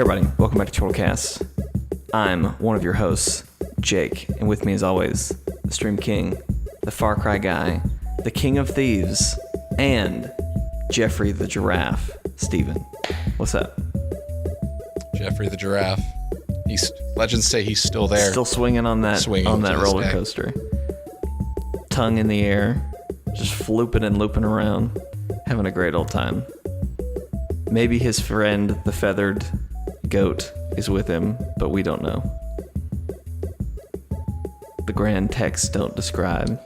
everybody, welcome back to Chortle Cast. I'm one of your hosts, Jake, and with me as always, the Stream King, the Far Cry guy, the King of Thieves, and Jeffrey the Giraffe, Steven. What's up? Jeffrey the Giraffe. Legends say he's still there. Still swinging on that roller coaster. Tongue in the air, just flooping and looping around, having a great old time. Maybe his friend, the feathered goat, is with him, but we don't know. The grand texts don't describe.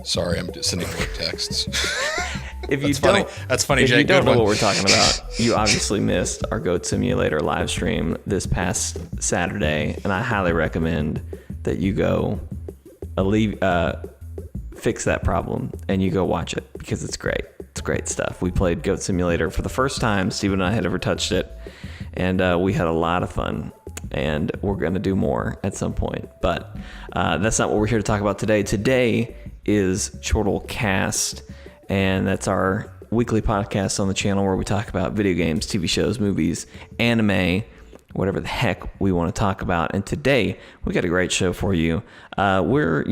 Sorry, I'm just sending work texts. That's funny, Jake. If you don't know what we're talking about, you obviously missed our Goat Simulator live stream this past Saturday, and I highly recommend that you go fix that problem and you go watch it because it's great. It's great stuff. We played Goat Simulator for the first time. Steven and I had ever touched it, and we had a lot of fun, and we're going to do more at some point. But that's not what we're here to talk about today. Today is Chortle Cast, and that's our weekly podcast on the channel where we talk about video games, TV shows, movies, anime, whatever the heck we want to talk about. And today we got a great show for you. We're,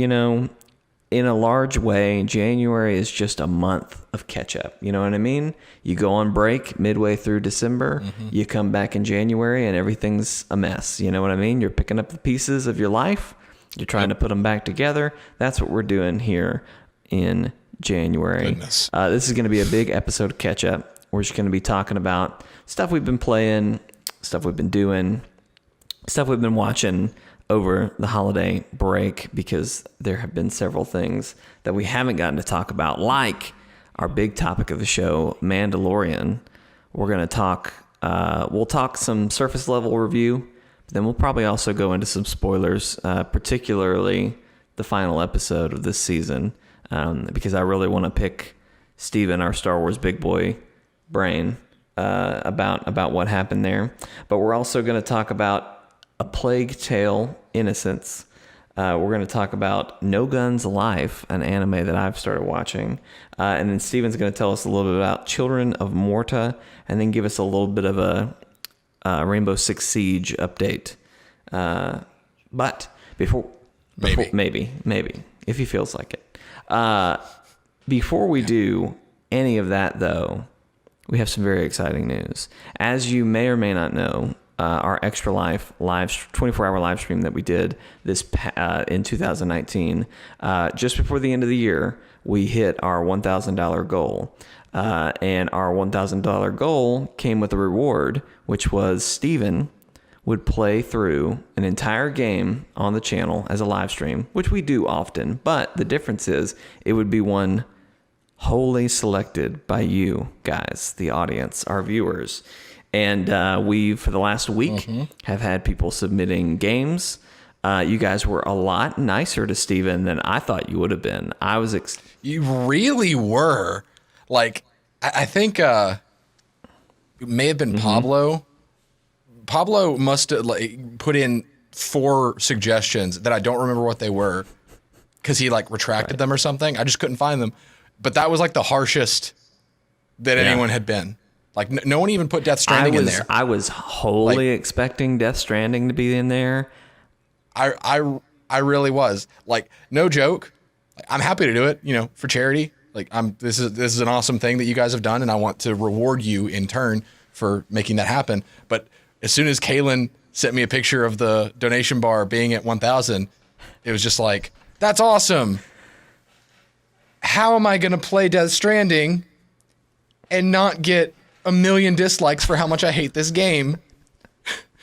in a large way, January is just a month of catch up. You know what I mean? You go on break midway through December, you come back in January and everything's a mess. You know what I mean? You're picking up the pieces of your life. You're trying to put them back together. That's what we're doing here in January. This is going to be a big episode of catch up. We're just going to be talking about stuff we've been playing, stuff we've been doing, stuff we've been watching over the holiday break, because there have been several things that we haven't gotten to talk about, like our big topic of the show, Mandalorian. We're going to talk, we'll talk some surface level review, but then we'll probably also go into some spoilers, particularly the final episode of this season, because I really want to pick Steven, our Star Wars big boy brain, about what happened there. But we're also going to talk about A Plague Tale: Innocence. We're going to talk about No Guns Life, an anime that I've started watching. And then Steven's going to tell us a little bit about Children of Morta, and then give us a little bit of a Rainbow Six Siege update. But before maybe, if he feels like it. Before we do any of that, though, we have some very exciting news. As you may or may not know, our Extra Life 24-hour live stream that we did in 2019, just before the end of the year, we hit our $1,000 goal. And our $1,000 goal came with a reward, which was Steven would play through an entire game on the channel as a live stream, which we do often. But the difference is it would be one wholly selected by you guys, the audience, our viewers. And we, for the last week, have had people submitting games. You guys were a lot nicer to Steven than I thought you would have been. You really were. Like, I think it may have been Pablo. Pablo must have put in 4 suggestions that I don't remember what they were, because he retracted them or something. I just couldn't find them. But that was the harshest that anyone had been. No one even put Death Stranding in there. I was wholly expecting Death Stranding to be in there. I really was. No joke. I'm happy to do it, for charity. This is an awesome thing that you guys have done, and I want to reward you in turn for making that happen. But as soon as Kaylin sent me a picture of the donation bar being at 1,000, it was just that's awesome. How am I going to play Death Stranding and not get 1 million dislikes for how much I hate this game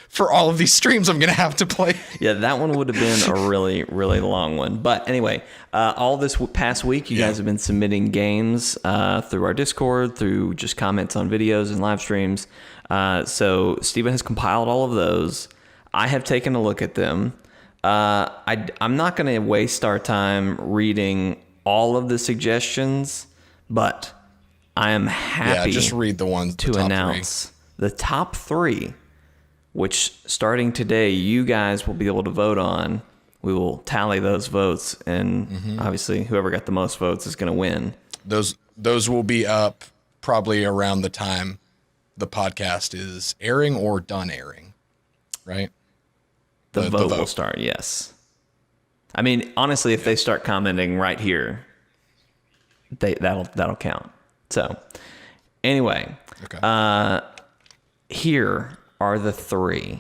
for all of these streams I'm going to have to play? Yeah, that one would have been a really, really long one. But anyway, all this past week, you guys have been submitting games through our Discord, through just comments on videos and live streams. So Steven has compiled all of those. I have taken a look at them. I'm not going to waste our time reading all of the suggestions, but I am happy just read the ones to announce the top 3, which starting today, you guys will be able to vote on. We will tally those votes, and obviously whoever got the most votes is going to win. Those will be up probably around the time the podcast is airing or done airing, right? The vote will start, yes. I mean, honestly, if they start commenting right here, that'll count. So, anyway, Okay. here are the 3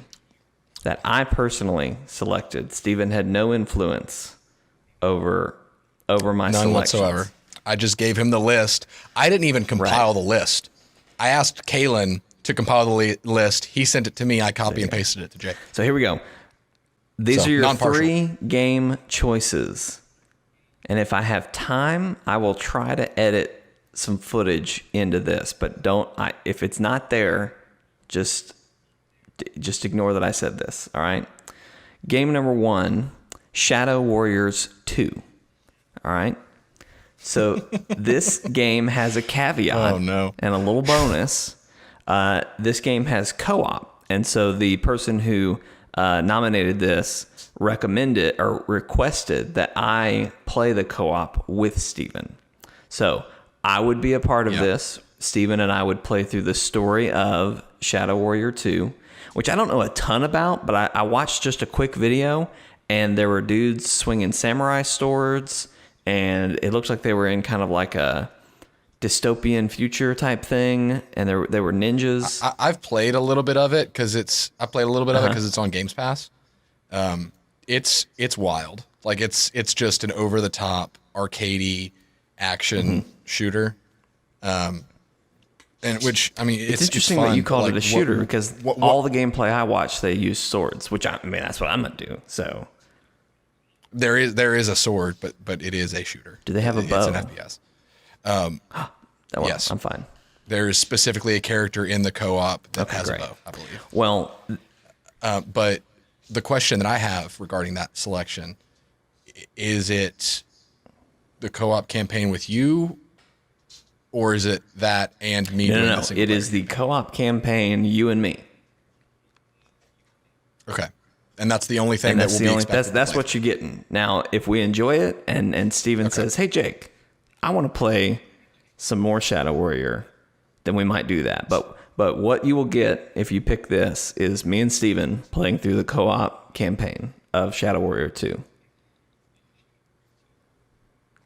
that I personally selected. Steven had no influence over my None selections. whatsoever. I just gave him the list. I didn't even compile the list. I asked Kalen to compile the list. He sent it to me. I copy and pasted it to Jake. So here we go. These are your non-partial. 3 game choices. And if I have time, I will try to edit some footage into this. But if it's not there, just ignore that I said this. All right. Game number 1, Shadow Warriors 2. All right. So this game has a caveat and a little bonus. This game has co-op. And so the person who nominated this recommended or requested that I play the co-op with Steven. So I would be a part of this. Steven and I would play through the story of Shadow Warrior 2, which I don't know a ton about, but I watched just a quick video, and there were dudes swinging samurai swords, and it looked like they were in kind of like a dystopian future type thing, and they were ninjas. I've played a little bit of it because it's on Games Pass. It's wild. Like it's just an over the top arcadey action shooter. And which, I mean, it's interesting that you called it a shooter because all the gameplay I watched, they use swords, which I mean, that's what I'm gonna do. So there is a sword, but it is a shooter. Do they have a bow? It's an FPS. Yes, I'm fine. There is specifically a character in the co-op that has a bow, I believe. Well, but the question that I have regarding that selection, is it the co-op campaign with you, or is it that and me doing the single player? It player? is the co-op campaign, you and me. Okay. And that's the only thing that will be expected. That's what you're getting. Now, if we enjoy it and Steven says, hey, Jake, I want to play some more Shadow Warrior, then we might do that. But what you will get if you pick this is me and Steven playing through the co-op campaign of Shadow Warrior 2.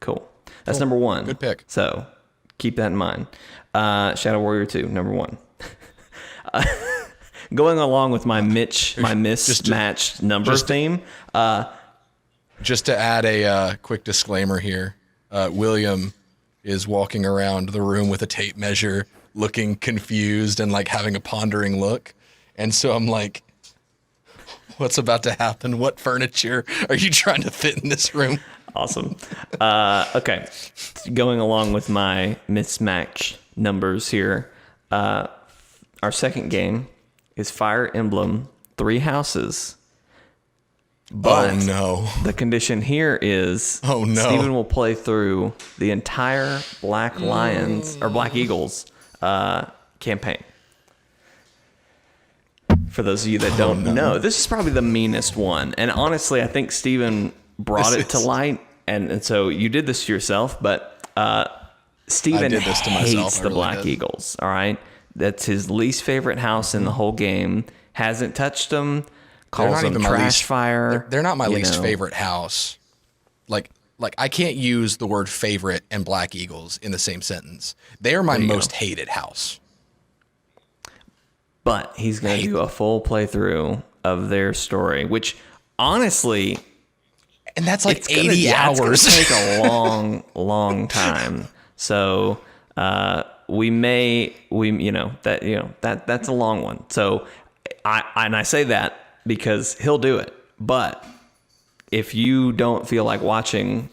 Cool. That's number 1. Good pick. So keep that in mind. Shadow Warrior 2, number 1. Going along with my mismatched number theme. Just to add a quick disclaimer here, William is walking around the room with a tape measure, looking confused and like having a pondering look. And so I'm like, what's about to happen? What furniture are you trying to fit in this room? Awesome. Okay. Going along with my mismatched numbers here, our second game is Fire Emblem 3 Houses. But the condition here is Steven will play through the entire Black Lions or Black Eagles campaign. For those of you that don't know, this is probably the meanest one. And honestly, I think Steven brought it to light. And so you did this to yourself, but Steven hates the Black Eagles. All right. That's his least favorite house in the whole game. Hasn't touched them. Calls them trash fire. They're not my least favorite house. Like I can't use the word favorite and Black Eagles in the same sentence. They are my most hated house. But he's going to do a full playthrough of their story, which honestly, and that's like 80 hours. It's going to take a long time. So that's a long one. So I say that because he'll do it. But if you don't feel like watching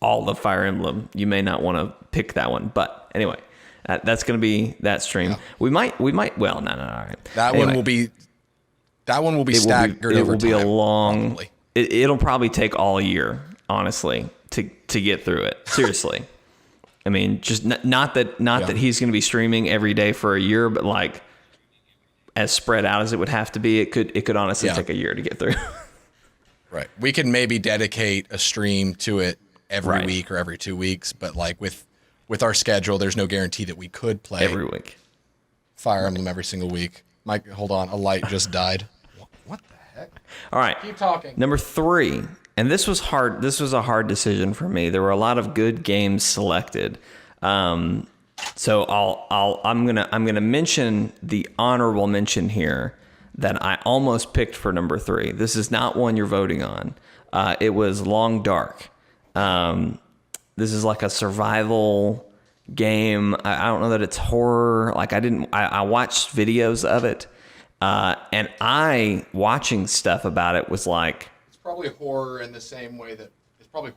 all the Fire Emblem, you may not want to pick that one. But anyway, that's going to be that stream. Yeah. We might. Well, no. All right. That one will be staggered over time. It will be a long. It'll probably take all year, honestly, to get through it. Seriously. I mean, just not that he's going to be streaming every day for a year, but like as spread out as it would have to be, it could honestly take a year to get through. Right. We can maybe dedicate a stream to it every week or every 2 weeks, but like with with our schedule, there's no guarantee that we could play every week. Fire Emblem every single week. Mike, hold on. A light just died. What the heck? All right. Keep talking. Number 3, and this was hard. This was a hard decision for me. There were a lot of good games selected. So I'm gonna mention the honorable mention here that I almost picked for number 3. This is not one you're voting on. It was Long Dark. This is like a survival game. I don't know that it's horror. Like I watched videos of it, and watching stuff about it was like, it's probably horror in the same way that way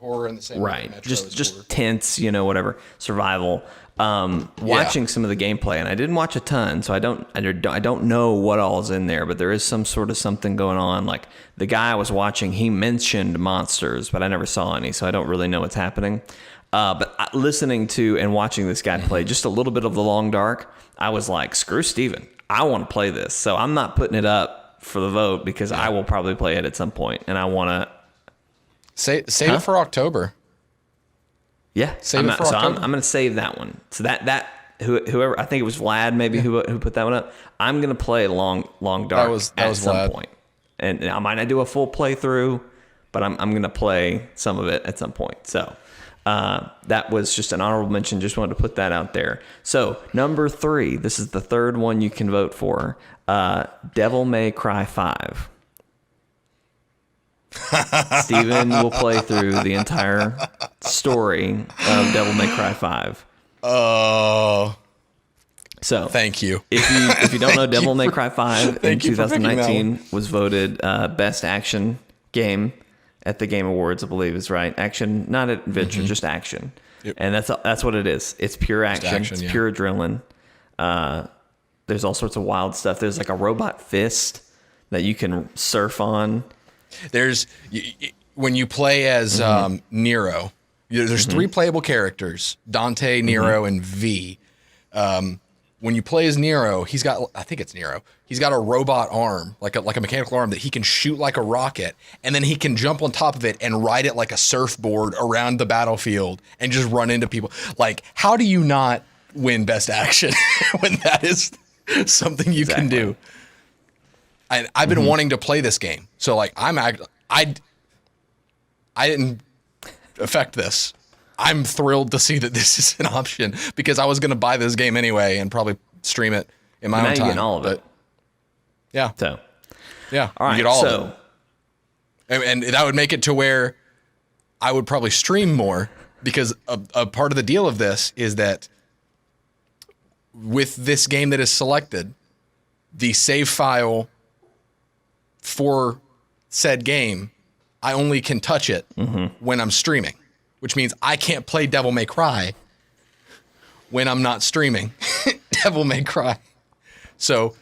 right. Metro is Just horror. tense, whatever, survival. Watching some of the gameplay, and I didn't watch a ton, so I don't know what all is in there, but there is some sort of something going on. Like the guy I was watching, he mentioned monsters, but I never saw any, so I don't really know what's happening. But listening to and watching this guy play just a little bit of The Long Dark, I was like, screw Steven. I want to play this. So I'm not putting it up for the vote because I will probably play it at some point, and I want to save it for October. Yeah, save it for so October. I'm going to save that one. So whoever, I think it was Vlad maybe who put that one up. I'm going to play Long Dark that was at some Vlad. point. And I might not do a full playthrough, but I'm going to play some of it at some point. So that was just an honorable mention. Just wanted to put that out there. So number 3, this is the third one you can vote for. Devil May Cry 5. Steven will play through the entire story of Devil May Cry 5. Oh, so thank you. If you don't know, Devil May Cry 5 in you for picking that 2019 was voted best action game at the Game Awards, I believe is right. Action, not adventure, just action. Yep. And that's what it is. It's pure action. It's pure adrenaline. There's all sorts of wild stuff. There's like a robot fist that you can surf on. There's when you play as Nero, there's 3 playable characters: Dante, Nero, and V. When you play as Nero, he's got a robot arm, like a mechanical arm that he can shoot like a rocket, and then he can jump on top of it and ride it like a surfboard around the battlefield and just run into people. Like, how do you not win best action when that is something you can do? I've been wanting to play this game, so like I didn't affect this. I'm thrilled to see that this is an option because I was going to buy this game anyway and probably stream it in my own time. Getting all of it. Yeah. So yeah, all right. You get all of it, and that would make it to where I would probably stream more because a part of the deal of this is that with this game that is selected, the save file for said game, I only can touch it when I'm streaming, which means I can't play Devil May Cry when I'm not streaming Devil May Cry. So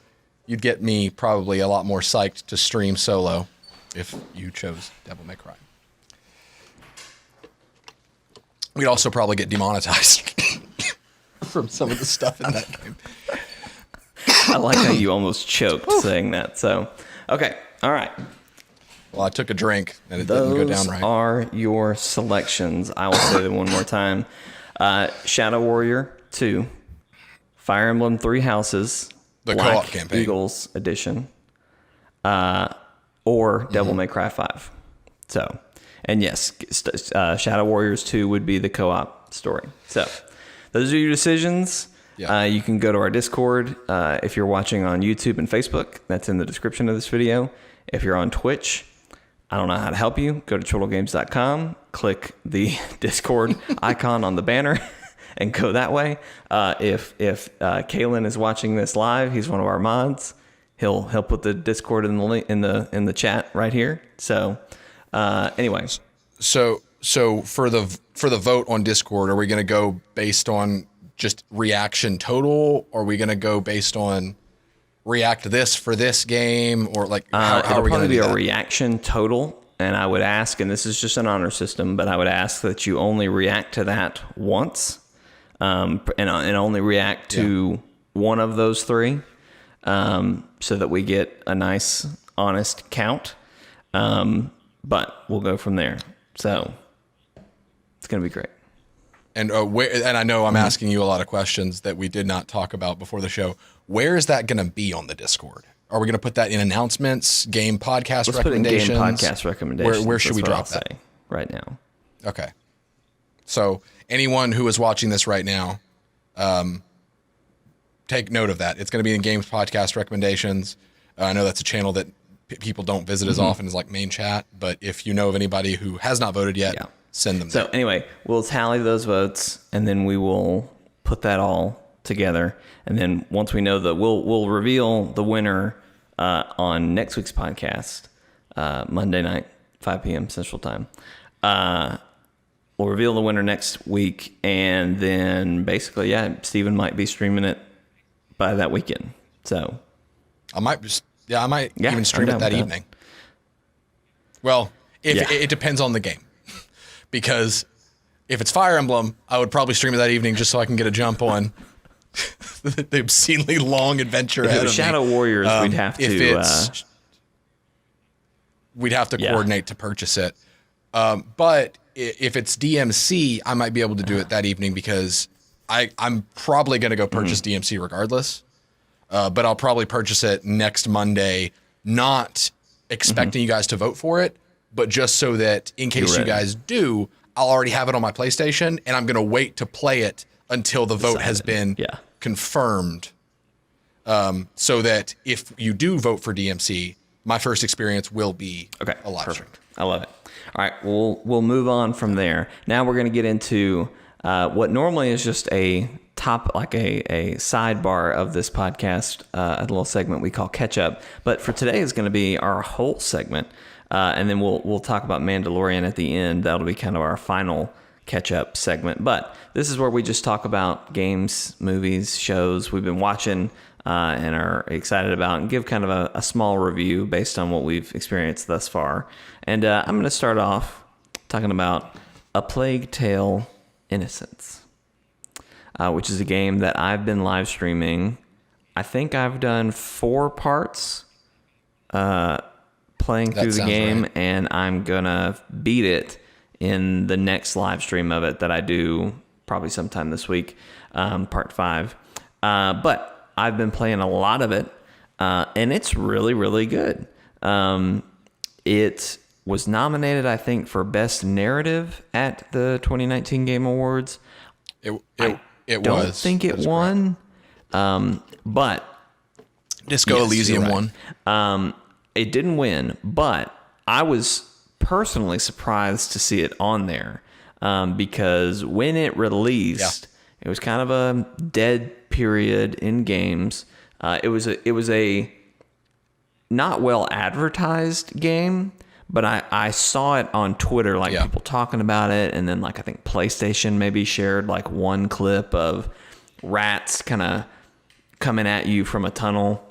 you'd get me probably a lot more psyched to stream solo if you chose Devil May Cry. We'd also probably get demonetized from some of the stuff in that game. I like how you almost choked saying that. So, okay. All right. Well, I took a drink and it didn't go down right. Those are your selections. I will say them one more time. Shadow Warrior 2, Fire Emblem 3 Houses, The Black co-op campaign. Eagles Edition, or Devil May Cry 5. So, and yes, Shadow Warriors 2 would be the co-op story. So, those are your decisions. Yeah. You can go to our Discord if you're watching on YouTube and Facebook. That's in the description of this video. If you're on Twitch, I don't know how to help you. Go to chortlegames.com, click the Discord icon on the banner, and go that way. If Kalen is watching this live, he's one of our mods. He'll put the Discord in the link in the chat right here. So anyway, so for the vote on Discord, are we going to go based on just reaction total, or are we going to go based on react this for this game, or like how are we going to do that? A reaction total, and I would ask, and this is just an honor system, but I would ask that you only react to that once, and only react to one of those 3, so that we get a nice honest count. But we'll go from there. So it's gonna be great. And and I know I'm asking you a lot of questions that we did not talk about before the show. Where is that going to be on the Discord? Are we going to put that in announcements, game podcast Let's recommendations? put it in game podcast recommendations. Where should we drop I'll that say right now? Okay. So anyone who is watching this right now, take note of that. It's going to be in games podcast recommendations. I know that's a channel that people don't visit as often as like main chat, but if you know of anybody who has not voted yet, send them. So anyway, we'll tally those votes, and then we will put that all together. And then once we know we'll reveal the winner on next week's podcast, Monday night, 5 p.m. Central Time. We'll reveal the winner next week, and then basically, Steven might be streaming it by that weekend. So I might even stream it that evening. Well, it depends on the game. Because if it's Fire Emblem, I would probably stream it that evening just so I can get a jump on the obscenely long adventure ahead of me. Shadow Warriors, we'd have to... we'd have to coordinate to purchase it. But if it's DMC, I might be able to do it that evening because I'm probably going to go purchase DMC regardless. But I'll probably purchase it next Monday, not expecting you guys to vote for it, but just so that in case you guys do, I'll already have it on my PlayStation, and I'm going to wait to play it until the vote has been confirmed. So that if you do vote for DMC, my first experience will be a live stream. I love it. All right, we'll move on from there. Now we're going to get into what normally is just a sidebar of this podcast, a little segment we call Catch Up. But for today is going to be our whole segment. And then we'll talk about Mandalorian at the end. That'll be kind of our final catch-up segment. But this is where we just talk about games, movies, shows we've been watching and are excited about, and give kind of a small review based on what we've experienced thus far. And I'm going to start off talking about A Plague Tale: Innocence, which is a game that I've been live streaming. I think I've done 4 parts playing through the game, right. And I'm gonna beat it in the next live stream of it that I do probably sometime this week, part 5. But I've been playing a lot of it, and it's really, really good. It was nominated, I think, for Best Narrative at the 2019 Game Awards. I don't think it won, but Disco Elysium won. It didn't win, but I was personally surprised to see it on there because when it released, it was kind of a dead period in games. It was a not well advertised game, but I saw it on Twitter, people talking about it, and then I think PlayStation maybe shared one clip of rats kind of coming at you from a tunnel.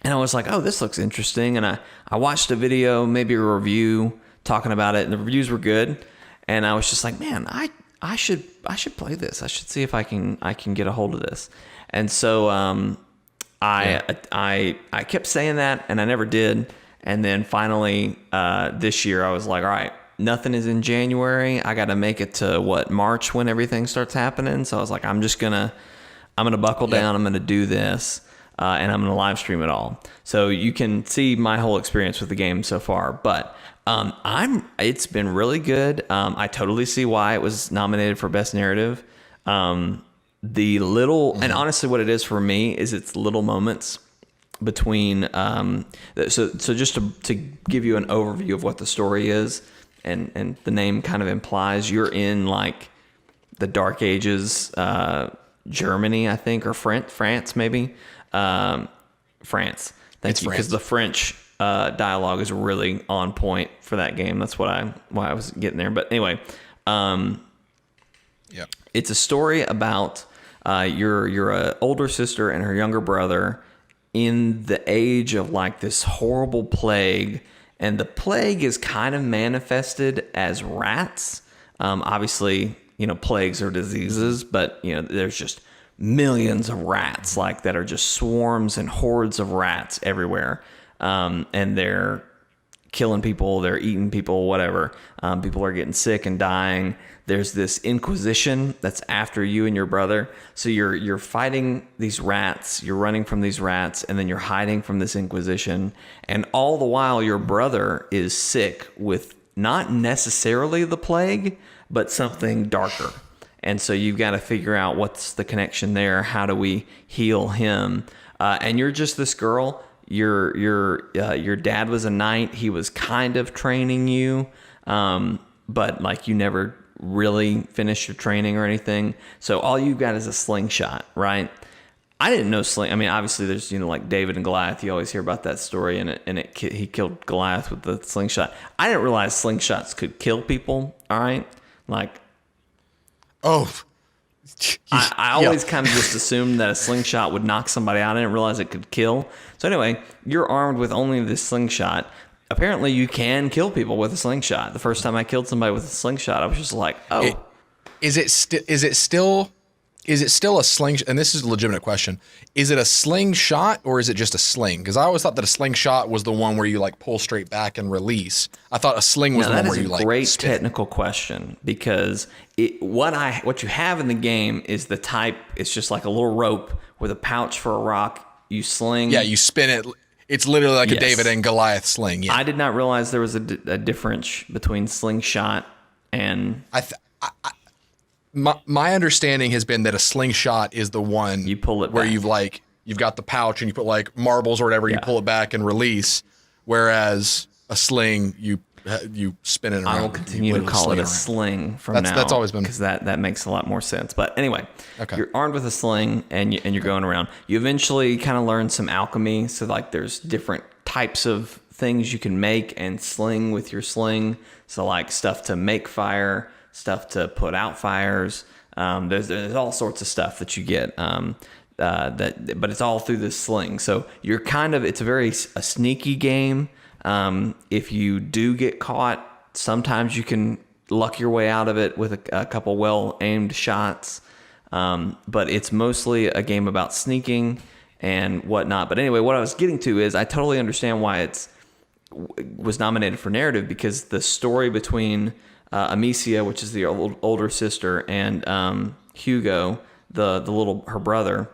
And I was like, oh, this looks interesting. And I watched a video, maybe a review talking about it, and the reviews were good. And I was just like, man, I should play this. I should see if I can get a hold of this. And so I kept saying that, and I never did. And then finally this year I was like, all right, nothing is in January. I got to make it to March when everything starts happening. So I was like, I'm gonna buckle down. I'm gonna do this. And I'm going to live stream it all. So you can see my whole experience with the game so far. But it's been really good. I totally see why it was nominated for Best Narrative. And honestly what it is for me is it's little moments between, so just to give you an overview of what the story is, and the name kind of implies you're in the Dark Ages, Germany, I think, or France maybe. France. Thank you, because the French dialogue is really on point for that game. That's why I was getting there. But anyway, it's a story about your older sister and her younger brother in the age of this horrible plague, and the plague is kind of manifested as rats. Obviously, plagues are diseases, but there's just millions of rats that are just swarms and hordes of rats everywhere, and they're killing people, they're eating people, whatever. People are getting sick and dying. There's this Inquisition that's after you and your brother. So you're fighting these rats, you're running from these rats, and then you're hiding from this Inquisition. And all the while, your brother is sick with not necessarily the plague, but something darker. And so you've got to figure out what's the connection there. How do we heal him? And you're just this girl. Your dad was a knight. He was kind of training you, but like you never really finished your training or anything. So all you've got is a slingshot, right? I didn't know sling. I mean, obviously there's, like David and Goliath. You always hear about that story, and he killed Goliath with the slingshot. I didn't realize slingshots could kill people. All right, like, I always kind of just assumed that a slingshot would knock somebody out. I didn't realize it could kill. So anyway, you're armed with only this slingshot. Apparently, you can kill people with a slingshot. The first time I killed somebody with a slingshot, I was just like, "Oh, is it still a sling? And this is a legitimate question. Is it a slingshot or is it just a sling? Because I always thought that a slingshot was the one where you like pull straight back and release. I thought a sling was the one where you like. Great technical question, because what you have in the game is the type. It's just like a little rope with a pouch for a rock. You sling. Yeah, you spin it. It's literally like a David and Goliath sling. Yeah. I did not realize there was a difference between slingshot and. My understanding has been that a slingshot is the one you pull it where back. you've got the pouch and you put like marbles or whatever. You pull it back and release. Whereas a sling, you spin it around. I will continue to call it a sling from now. That's always been, because that makes a lot more sense. But anyway, okay. You're armed with a sling and you're going around. You eventually kind of learn some alchemy. So like there's different types of things you can make and sling with your sling. So like stuff to make fire, stuff to put out fires. There's all sorts of stuff that you get. But it's all through this sling. So you're it's a sneaky game. If you do get caught, sometimes you can luck your way out of it with a couple well-aimed shots. But it's mostly a game about sneaking and whatnot. But anyway, what I was getting to is I totally understand why was nominated for narrative, because the story between Amicia, which is the older sister, and Hugo, her brother,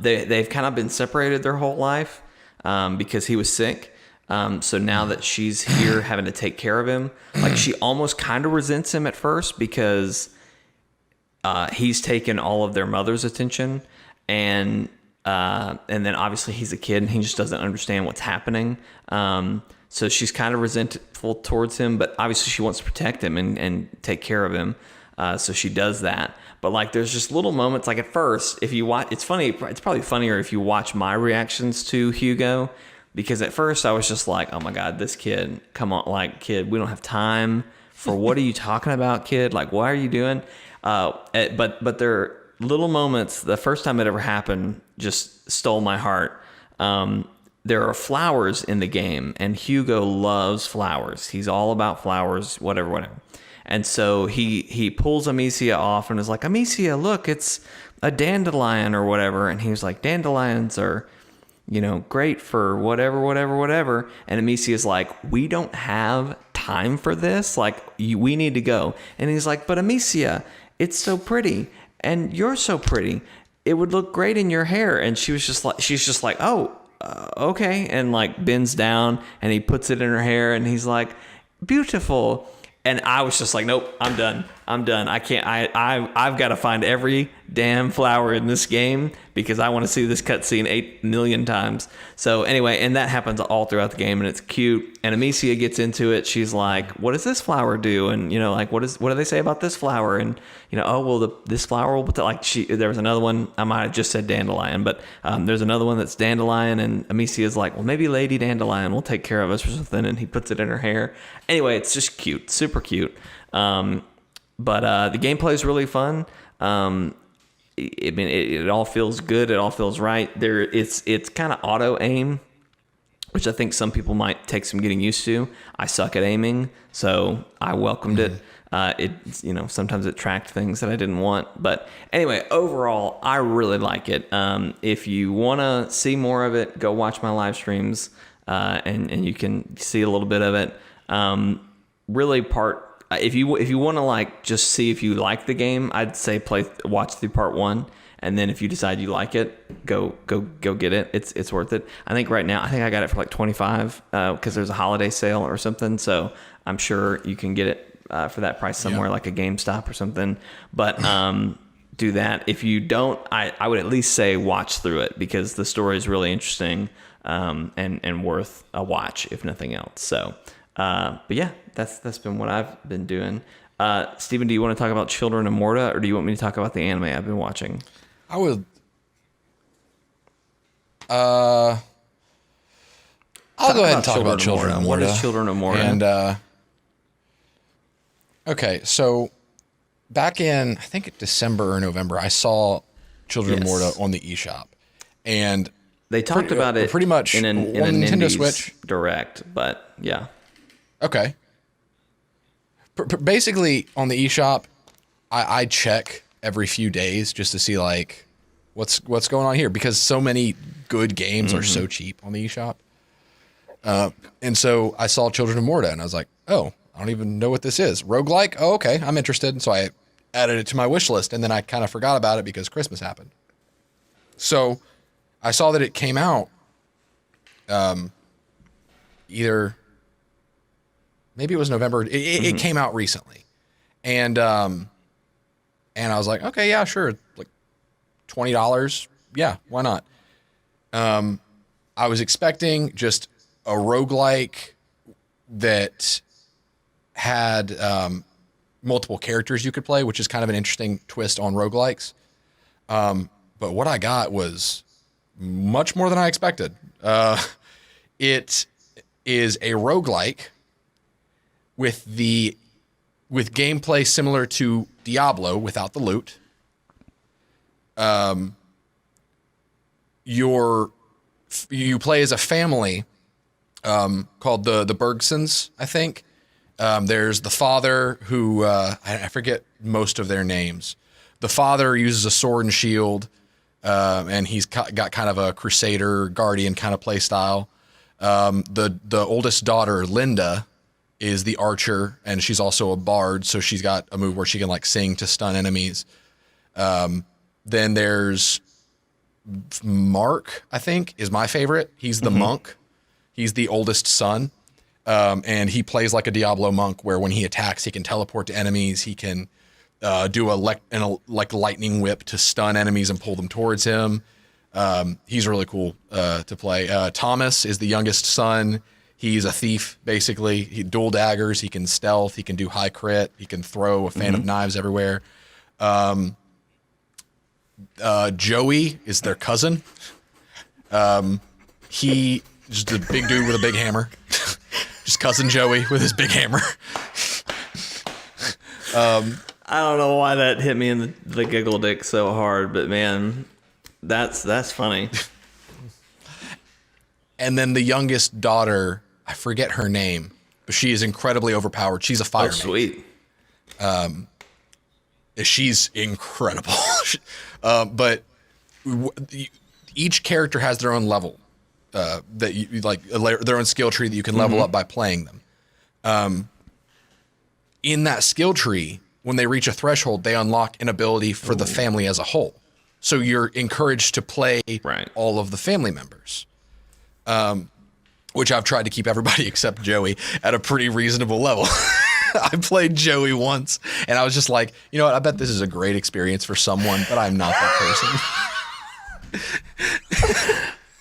they've kind of been separated their whole life because he was sick. So now that she's here having to take care of him, like she almost kind of resents him at first because he's taken all of their mother's attention, and then obviously he's a kid and he just doesn't understand what's happening. So she's kind of resentful towards him, but obviously she wants to protect him and take care of him. So she does that. But like, there's just little moments. Like at first, if you watch, it's funny. It's probably funnier if you watch my reactions to Hugo, because at first I was just like, oh my God, this kid, come on, like kid, we don't have time for, what are you talking about, kid? Like, what are you doing? But there are little moments. The first time it ever happened just stole my heart. There are flowers in the game, and Hugo loves flowers. He's all about flowers, whatever. And so he pulls Amicia off and is like, Amicia, look, it's a dandelion or whatever. And he was like, dandelions are, great for whatever. And Amicia's like, we don't have time for this. Like, we need to go. And he's like, but Amicia, it's so pretty, and you're so pretty. It would look great in your hair. And she's just like, oh, okay. And like bends down and he puts it in her hair and he's like, beautiful. And I was just like, nope, I'm done. I can't. I've got to find every damn flower in this game because I want to see this cutscene 8 million times. So anyway, and that happens all throughout the game, and it's cute. And Amicia gets into it. She's like, what does this flower do? And like, what do they say about this flower? And this flower will, there was another one. I might have just said dandelion, but there's another one that's dandelion. And Amicia's like, well, maybe Lady Dandelion will take care of us or something. And he puts it in her hair. Anyway, it's just cute, super cute. But the gameplay is really fun. It all feels good. It all feels right. It's kind of auto aim, which I think some people might take some getting used to. I suck at aiming, so I welcomed it. Sometimes it tracked things that I didn't want. But anyway, overall, I really like it. If you want to see more of it, go watch my live streams. and you can see a little bit of it. Really, if you want to like just see if you like the game, I'd say watch through part 1, and then if you decide you like it, go get it. It's worth it. I think right now I got it for like $25 because there's a holiday sale or something. So I'm sure you can get it for that price somewhere, like a GameStop or something. But do that. If you don't, I would at least say watch through it, because the story is really interesting and worth a watch if nothing else. So, but yeah, that's been what I've been doing. Steven, do you want to talk about Children of Morta, or do you want me to talk about the anime I've been watching? I would. I'll go ahead and talk about Children of Morta. What is Children of Morta? And okay, so back in I think December or November, I saw Children of Morta on the eShop, and they talked about it pretty much in a Nintendo Switch Direct, but yeah. Okay. Basically, on the eShop, I check every few days just to see like what's going on here, because so many good games are so cheap on the eShop. And so I saw Children of Morta, and I was like, oh, I don't even know what this is. Roguelike? Oh, okay, I'm interested. And so I added it to my wish list, and then I kind of forgot about it because Christmas happened. So I saw that it came out maybe it was November. It came out recently. And I was like, okay, yeah, sure. Like $20. Yeah, why not? I was expecting just a roguelike that had multiple characters you could play, which is kind of an interesting twist on roguelikes. But what I got was much more than I expected. It is a roguelike with gameplay similar to Diablo without the loot. You play as a family called the Bergsons, I think. There's the father who I forget most of their names. The father uses a sword and shield, and he's got kind of a crusader guardian kind of play style. The oldest daughter, Linda, is the archer, and she's also a bard, so she's got a move where she can like sing to stun enemies. Then there's Mark, I think, is my favorite. He's the monk. He's the oldest son, and he plays like a Diablo monk, where when he attacks, he can teleport to enemies. He can do a lightning whip to stun enemies and pull them towards him. He's really cool to play. Thomas is the youngest son. He's a thief, basically. He dual daggers. He can stealth. He can do high crit. He can throw a fan of knives everywhere. Joey is their cousin. He just a big dude with a big hammer. Just cousin Joey with his big hammer. I don't know why that hit me in the giggle dick so hard, but man, that's funny. And then the youngest daughter, I forget her name, but she is incredibly overpowered. She's a fire sweet. She's incredible. But each character has their own level that you like, their own skill tree that you can level up by playing them. In that skill tree, when they reach a threshold, they unlock an ability for the family as a whole. So you're encouraged to play all of the family members, which I've tried to keep everybody except Joey at a pretty reasonable level. I played Joey once, and I was just like, you know what? I bet this is a great experience for someone, but I'm not that person.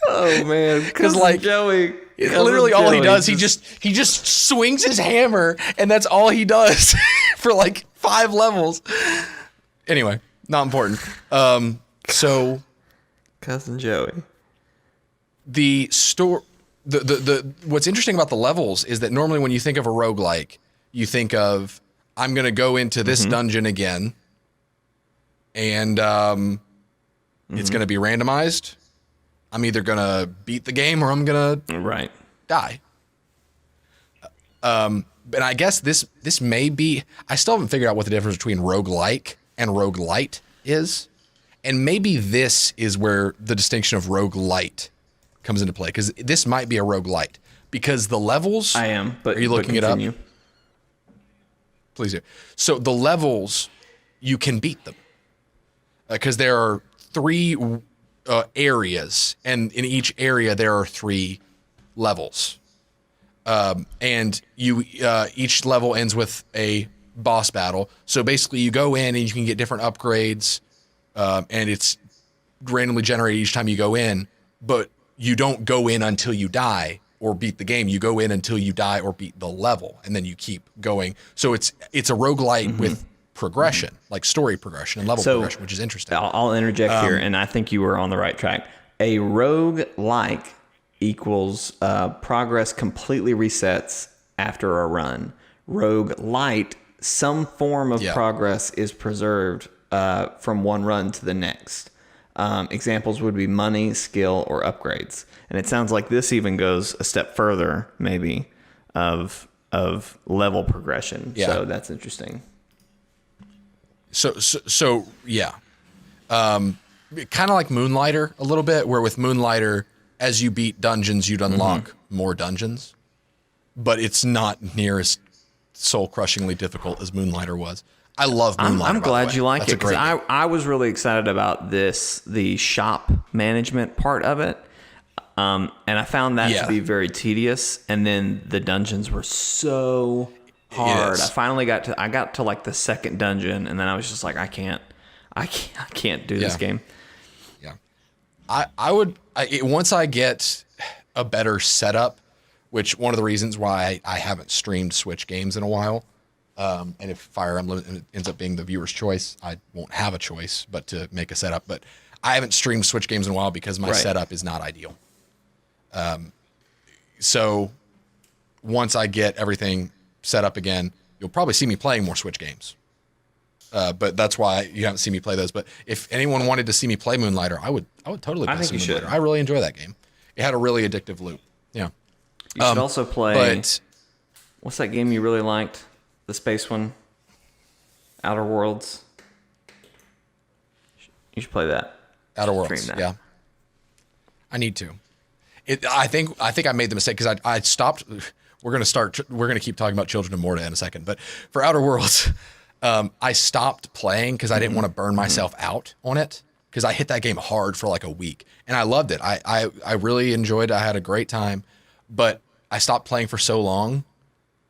Oh man, because like Joey, literally all he does, he just swings his hammer, and that's all he does for like 5 levels. Anyway, not important. So, cousin Joey. The what's interesting about the levels is that normally when you think of a roguelike, you think of, I'm going to go into this dungeon again, and it's going to be randomized. I'm either going to beat the game or I'm going to die. And I guess this may be, I still haven't figured out what the difference between roguelike and roguelite is. And maybe this is where the distinction of roguelite comes into play, because this might be a roguelite, because the levels. I am, but are you looking it up? Continue. Please do. So the levels, you can beat them, because there are 3 areas, and in each area there are 3 levels, and you each level ends with a boss battle. So basically, you go in and you can get different upgrades, and it's randomly generated each time you go in. But you don't go in until you die or beat the game. You go in until you die or beat the level, and then you keep going. So it's a roguelite with progression, like story progression and level progression, which is interesting. I'll interject here, and I think you were on the right track. A roguelike equals progress completely resets after a run. Roguelite, some form of progress is preserved from one run to the next. Examples would be money, skill, or upgrades. And it sounds like this even goes a step further, maybe, of level progression. Yeah. So that's interesting. So yeah. Kind of like Moonlighter a little bit, where with Moonlighter, as you beat dungeons, you'd unlock more dungeons. But it's not near as soul-crushingly difficult as Moonlighter was. I love Moonlighter. I'm glad you like it, because I I was really excited about the shop management part of it. And I found that to be very tedious. And then the dungeons were so hard. I finally got to like the second dungeon, and then I was just like, I can't do this game. Yeah. I would once I get a better setup, which one of the reasons why I haven't streamed Switch games in a while. And if Fire Emblem ends up being the viewer's choice, I won't have a choice but to make a setup. But I haven't streamed Switch games in a while because my setup is not ideal. So once I get everything set up again, you'll probably see me playing more Switch games. But that's why you haven't seen me play those. But if anyone wanted to see me play Moonlighter, I would totally play Moonlighter. I really enjoy that game. It had a really addictive loop. Yeah. You should also play. What's that game you really liked? The space one, Outer Worlds. You should play that. Outer Worlds, yeah. I need to. I think I made the mistake because I stopped. We're gonna keep talking about Children of Morta in a second, but for Outer Worlds, I stopped playing because I didn't want to burn myself out on it, because I hit that game hard for like a week and I loved it. I really enjoyed it. I had a great time, but I stopped playing for so long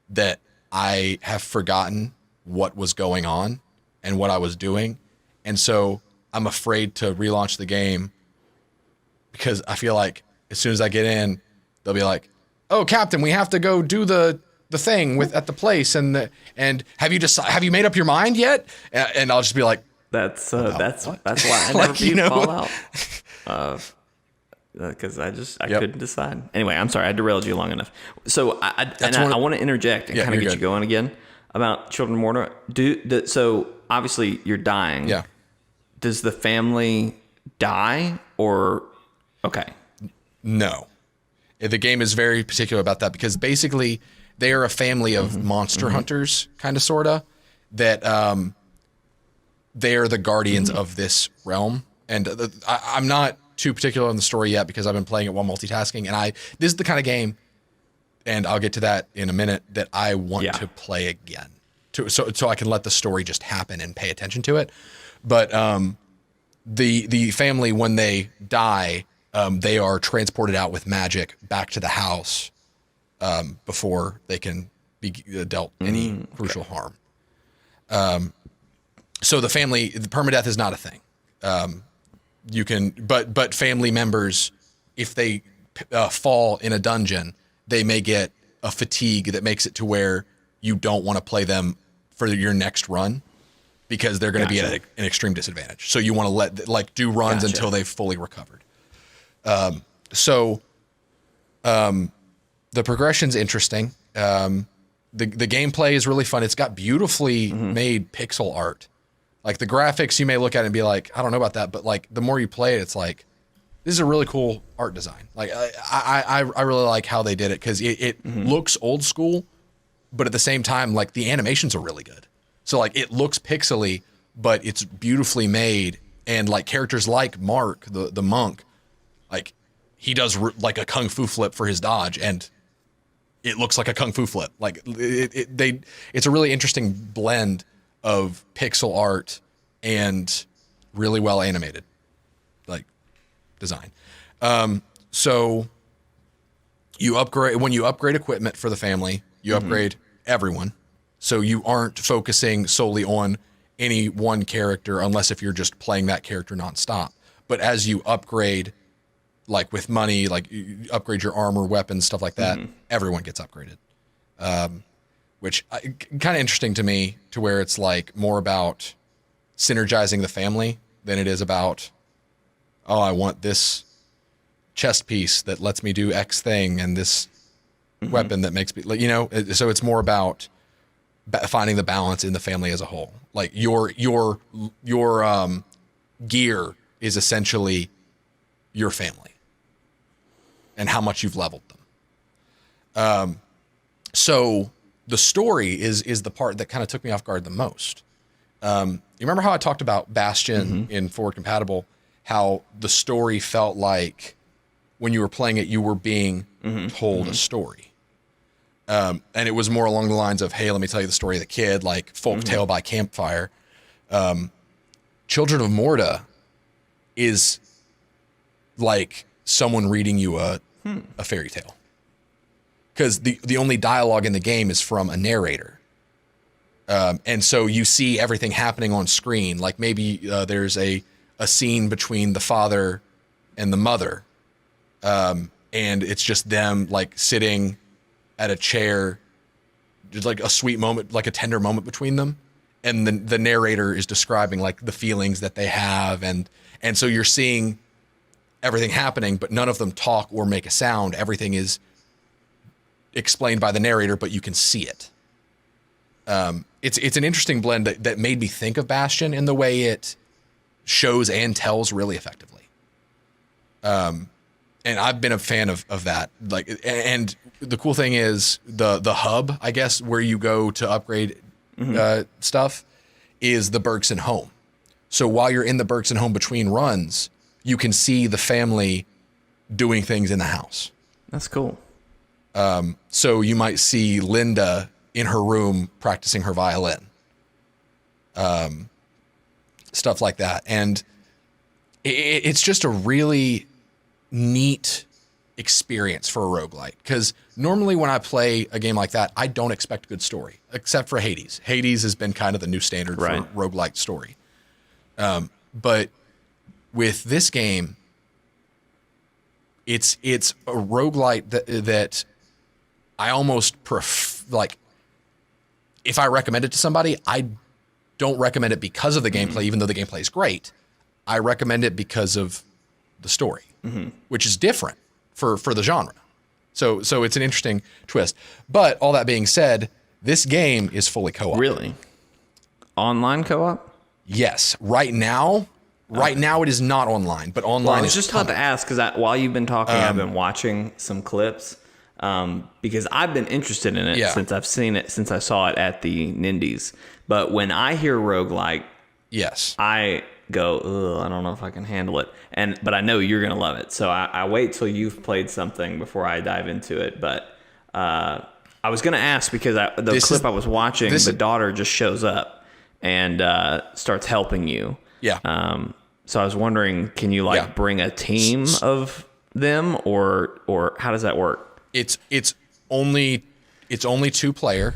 that I have forgotten what was going on and what I was doing. And so I'm afraid to relaunch the game, because I feel like as soon as I get in, they'll be like, "Oh, Captain, we have to go do the thing at the place, and have you made up your mind yet?" And I'll just be like, That's why I never beat Fallout. Because I couldn't decide. Anyway, I'm sorry, I derailed you long enough. So I want to interject and kind of get you going again about Children of Morta. So obviously you're dying. Yeah. Does the family die or okay? No. The game is very particular about that, because basically they are a family of monster hunters, kind of sorta, that they are the guardians of this realm. And I'm not too particular on the story yet because I've been playing it while multitasking, and this is the kind of game, and I'll get to that in a minute, that I want to play again, so I can let the story just happen and pay attention to it. But the family, when they die, they are transported out with magic back to the house before they can be dealt any crucial harm. So the permadeath is not a thing. You can, but family members, if they fall in a dungeon, they may get a fatigue that makes it to where you don't want to play them for your next run, because they're going to be at an extreme disadvantage. So you want to do runs until they've fully recovered. The progression's interesting. The gameplay is really fun. It's got beautifully made pixel art. Like the graphics, you may look at it and be like, I don't know about that, but like the more you play it, it's like, this is a really cool art design. Like I really like how they did it, because it looks old school, but at the same time, like the animations are really good. So like it looks pixely, but it's beautifully made, and like characters like Mark, the monk, like he does like a kung fu flip for his dodge, and it looks like a kung fu flip. Like it's a really interesting blend of pixel art and really well animated, like, design. So when you upgrade equipment for the family, you upgrade everyone. So you aren't focusing solely on any one character, unless if you're just playing that character nonstop. But as you upgrade, like with money, like you upgrade your armor, weapons, stuff like that, everyone gets upgraded. Which kind of interesting to me, to where it's like more about synergizing the family than it is about, oh, I want this chest piece that lets me do X thing, and this weapon that makes me, like, you know. So it's more about finding the balance in the family as a whole. Like your gear is essentially your family and how much you've leveled them. So the story is the part that kind of took me off guard the most. You remember how I talked about Bastion in Forward Compatible, how the story felt like when you were playing it, you were being told a story. And it was more along the lines of, hey, let me tell you the story of the kid, like folktale by campfire. Children of Morta is like someone reading you a fairy tale. Because the only dialogue in the game is from a narrator. And so you see everything happening on screen. Like maybe there's a scene between the father and the mother. And it's just them like sitting at a chair, just like a sweet moment, like a tender moment between them. And the narrator is describing like the feelings that they have. And so you're seeing everything happening, but none of them talk or make a sound. Everything is explained by the narrator, but you can see it. It's an interesting blend that made me think of Bastion in the way it shows and tells really effectively. And I've been a fan of that. Like, and the cool thing is the hub, I guess, where you go to upgrade stuff is the Bergson home. So while you're in the Bergson home between runs, you can see the family doing things in the house. That's cool. So you might see Linda in her room practicing her violin. Stuff like that. And it's just a really neat experience for a roguelite. Because normally when I play a game like that, I don't expect a good story, except for Hades. Hades has been kind of the new standard for roguelite story. But with this game, it's a roguelite that I almost like, if I recommend it to somebody, I don't recommend it because of the gameplay, even though the gameplay is great. I recommend it because of the story, which is different for the genre. So it's an interesting twist. But all that being said, this game is fully co-op. Really? Online co-op? Yes. Right now it is not online, but online well, I was is just about to ask, because while you've been talking, I've been watching some clips, because I've been interested in it since I saw it at the Nindies. But when I hear roguelike, yes, I go, ugh, I don't know if I can handle it. But I know you're going to love it. So I wait till you've played something before I dive into it. But I was going to ask, because the clip I was watching, the daughter just shows up and starts helping you. Yeah. So I was wondering, can you bring a team of them, or how does that work? It's only 2-player.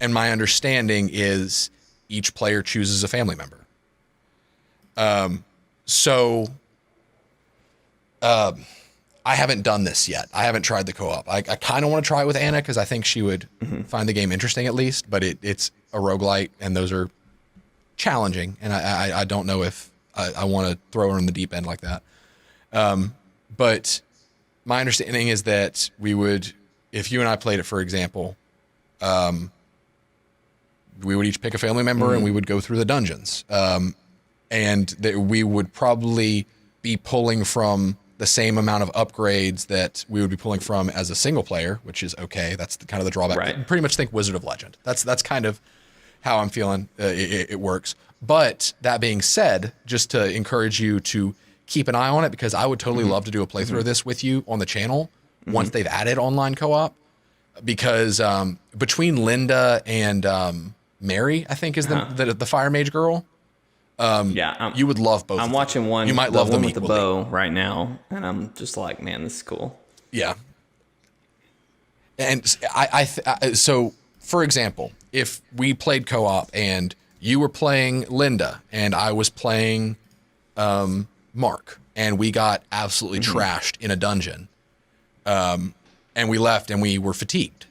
And my understanding is each player chooses a family member. I haven't done this yet. I haven't tried the co-op. I kind of want to try it with Anna, because I think she would find the game interesting at least, but it's a roguelite, and those are challenging, and I don't know if I want to throw her in the deep end like that. But my understanding is that we would, if you and I played it, for example, we would each pick a family member and we would go through the dungeons. And that we would probably be pulling from the same amount of upgrades that we would be pulling from as a single player, which is okay. That's kind of the drawback. Right. Pretty much think Wizard of Legend. That's kind of how I'm feeling it works. But that being said, just to encourage you to keep an eye on it because I would totally love to do a playthrough of this with you on the channel once they've added online co-op. Because between Linda and Mary, I think is the fire mage girl. You would love both. I'm watching one. You might love them with equally. the bow right now, and I'm just like, man, this is cool. Yeah. And so for example, if we played co-op and you were playing Linda and I was playing Mark, and we got absolutely trashed in a dungeon, and we left and we were fatigued.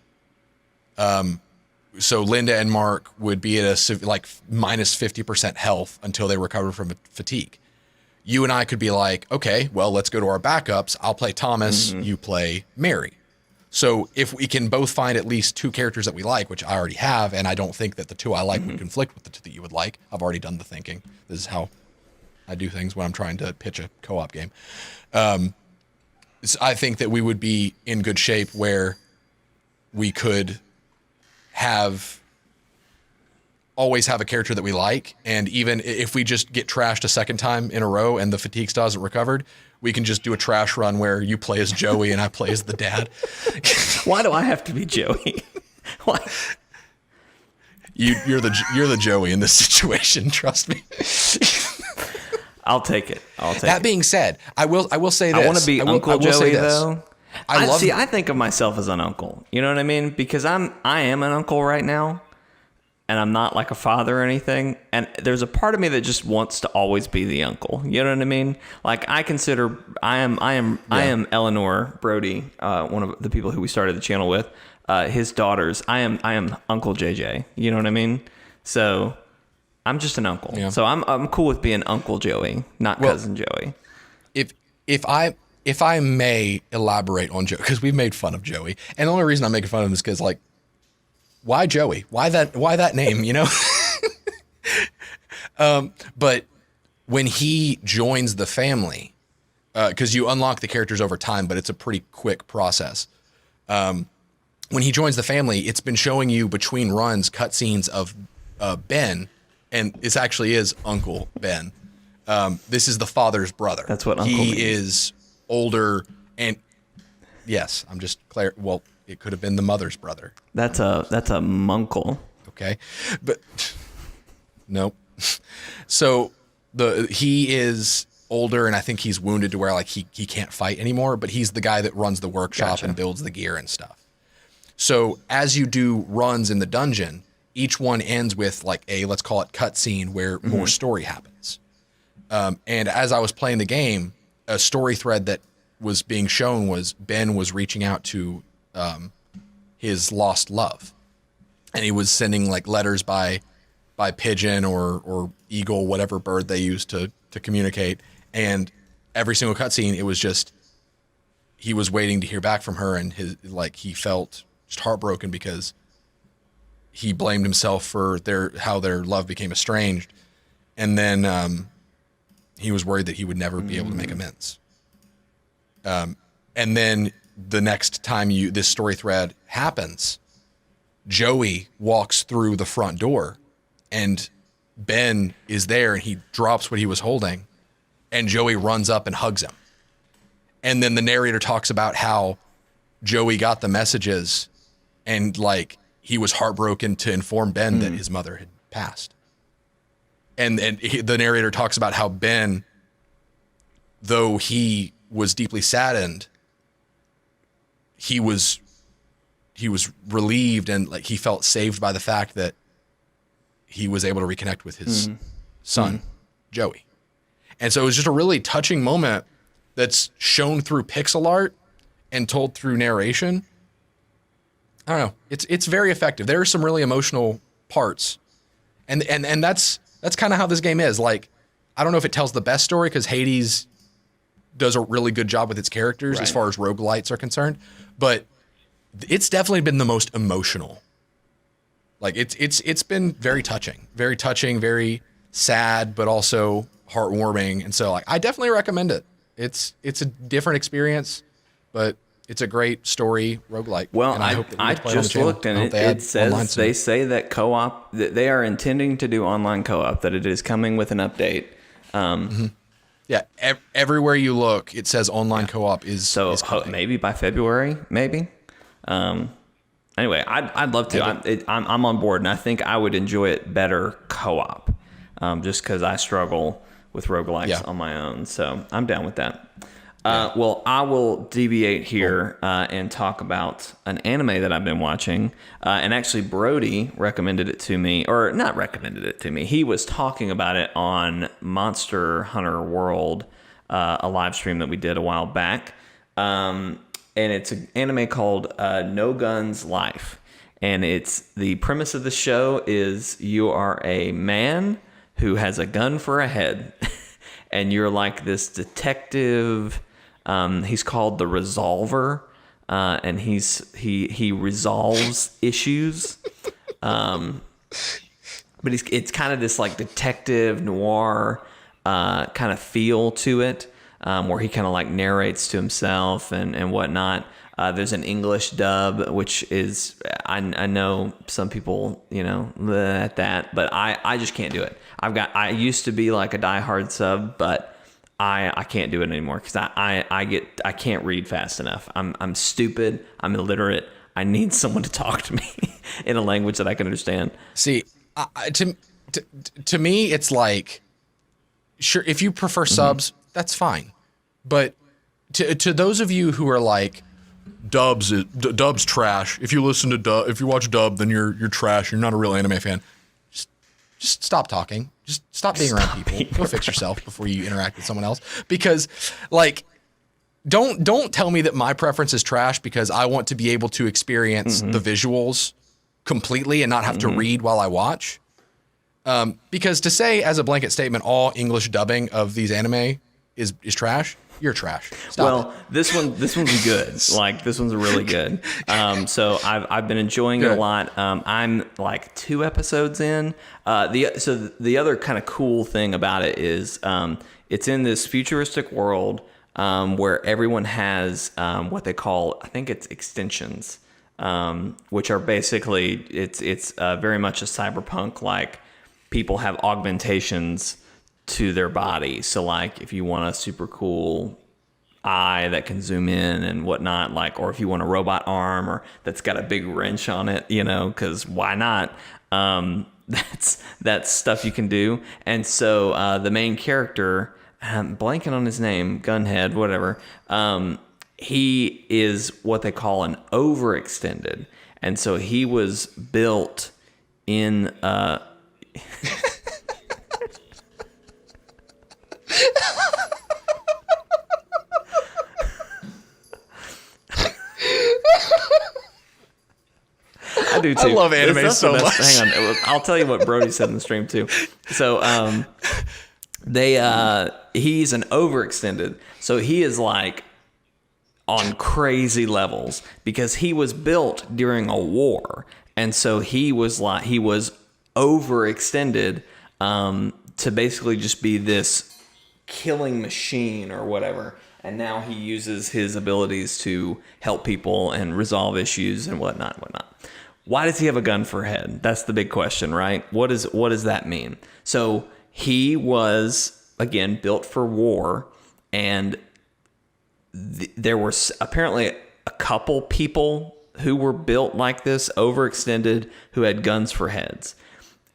So Linda and Mark would be at a like minus 50% health until they recover from fatigue. You and I could be like, okay, well, let's go to our backups. I'll play Thomas, you play Mary. So if we can both find at least 2 characters that we like, which I already have, and I don't think that the 2 I like would conflict with the 2 that you would like. I've already done the thinking. This is how I do things when I'm trying to pitch a co-op game. So I think that we would be in good shape where we could always have a character that we like. And even if we just get trashed a second time in a row and the fatigue still hasn't recovered, we can just do a trash run where you play as Joey and I play as the dad. Why do I have to be Joey? Why? You're the Joey in this situation. Trust me. I'll take it. That being said, I will say this. I want to be Uncle Joey though. I I think of myself as an uncle. You know what I mean? Because I am an uncle right now, and I'm not like a father or anything. And there's a part of me that just wants to always be the uncle. You know what I mean? Like I am Eleanor Brody, one of the people who we started the channel with, his daughters. I am Uncle JJ. You know what I mean? So I'm just an uncle. Yeah. So I'm cool with being Uncle Joey, not Cousin Joey. If I may elaborate on Joey, because we've made fun of Joey, and the only reason I'm making fun of him is because, like, why Joey? Why that name? You know. But when he joins the family, because you unlock the characters over time, but it's a pretty quick process. When he joins the family, it's been showing you between runs cutscenes of Ben, and this actually is Uncle Ben. This is the father's brother. That's what Uncle means. He is older, and yes, I'm just clear. Well, it could have been the mother's brother. That's a munkle. Okay, but nope. So he is older, and I think he's wounded to where like he can't fight anymore. But he's the guy that runs the workshop and builds the gear and stuff. So as you do runs in the dungeon, each one ends with like let's call it cutscene where more story happens. And as I was playing the game, a story thread that was being shown was Ben was reaching out to his lost love, and he was sending like letters by pigeon or eagle, whatever bird they used to communicate. And every single cutscene, it was just he was waiting to hear back from her, and he felt just heartbroken because he blamed himself for how their love became estranged, and then he was worried that he would never be able to make amends. And then the next time this story thread happens, Joey walks through the front door, and Ben is there, and he drops what he was holding, and Joey runs up and hugs him. And then the narrator talks about how Joey got the messages, and like he was heartbroken to inform Ben that his mother had passed. And the narrator talks about how Ben, though he was deeply saddened, he was relieved, and like he felt saved by the fact that he was able to reconnect with his son, Joey. And so it was just a really touching moment that's shown through pixel art and told through narration. I don't know. It's very effective. There are some really emotional parts, and that's kind of how this game is. Like, I don't know if it tells the best story because Hades does a really good job with its characters as far as roguelites are concerned, but it's definitely been the most emotional. Like it's been very touching, very sad, but also heartwarming. And so like, I definitely recommend it. It's a different experience, but it's a great story roguelike. Well, I just looked, and it says they say that that they are intending to do online co-op, that it is coming with an update. Yeah, everywhere you look, it says online co-op is coming. Maybe by February, maybe. Anyway, I'd love to. I'm on board, and I think I would enjoy it better co-op, just because I struggle with roguelikes on my own. So I'm down with that. Well, I will deviate here and talk about an anime that I've been watching. And actually, Brody recommended it to me, or not recommended it to me. He was talking about it on Monster Hunter World, a live stream that we did a while back. And it's an anime called No Guns Life. And the premise of the show is you are a man who has a gun for a head. And you're like this detective. He's called the Resolver, and he resolves issues. But it's kind of this like detective noir kind of feel to it, where he kind of like narrates to himself and whatnot. There's an English dub, which is I know some people at that, but I just can't do it. I used to be like a diehard sub, but I can't do it anymore because I can't read fast enough. I'm stupid. I'm illiterate. I need someone to talk to me in a language that I can understand. See, to me, it's like, sure, if you prefer subs, that's fine. But to those of you who are like, dub's trash. If you listen to dub, if you watch dub, then you're trash. You're not a real anime fan. Just stop talking. Just stop being around people. Go fix yourself before you interact with someone else. Because, like, don't tell me that my preference is trash because I want to be able to experience the visuals completely and not have to read while I watch. Because to say as a blanket statement, all English dubbing of these anime is trash. You're trash. Stop it. This one's good. Like, this one's really good. So I've been enjoying it a lot. I'm like 2 episodes in. The other kind of cool thing about it is it's in this futuristic world where everyone has what they call, I think it's extensions, which are basically it's very much a cyberpunk, like people have augmentations to their body. So like if you want a super cool eye that can zoom in and whatnot, like, or if you want a robot arm or that's got a big wrench on it, because why not? That's stuff you can do. And so the main character, I'm blanking on his name, Gunhead, whatever. He is what they call an overextended. And so he was built in I do too. I love anime so much. Hang on, I'll tell you what Brody said in the stream too. So he's an overextended. So he is like on crazy levels because he was built during a war, and so he was overextended to basically just be this killing machine or whatever. And now he uses his abilities to help people and resolve issues and whatnot. Why does he have a gun for a head? That's the big question, right? What does that mean? So he was, again, built for war, and there were apparently a couple people who were built like this, overextended, who had guns for heads.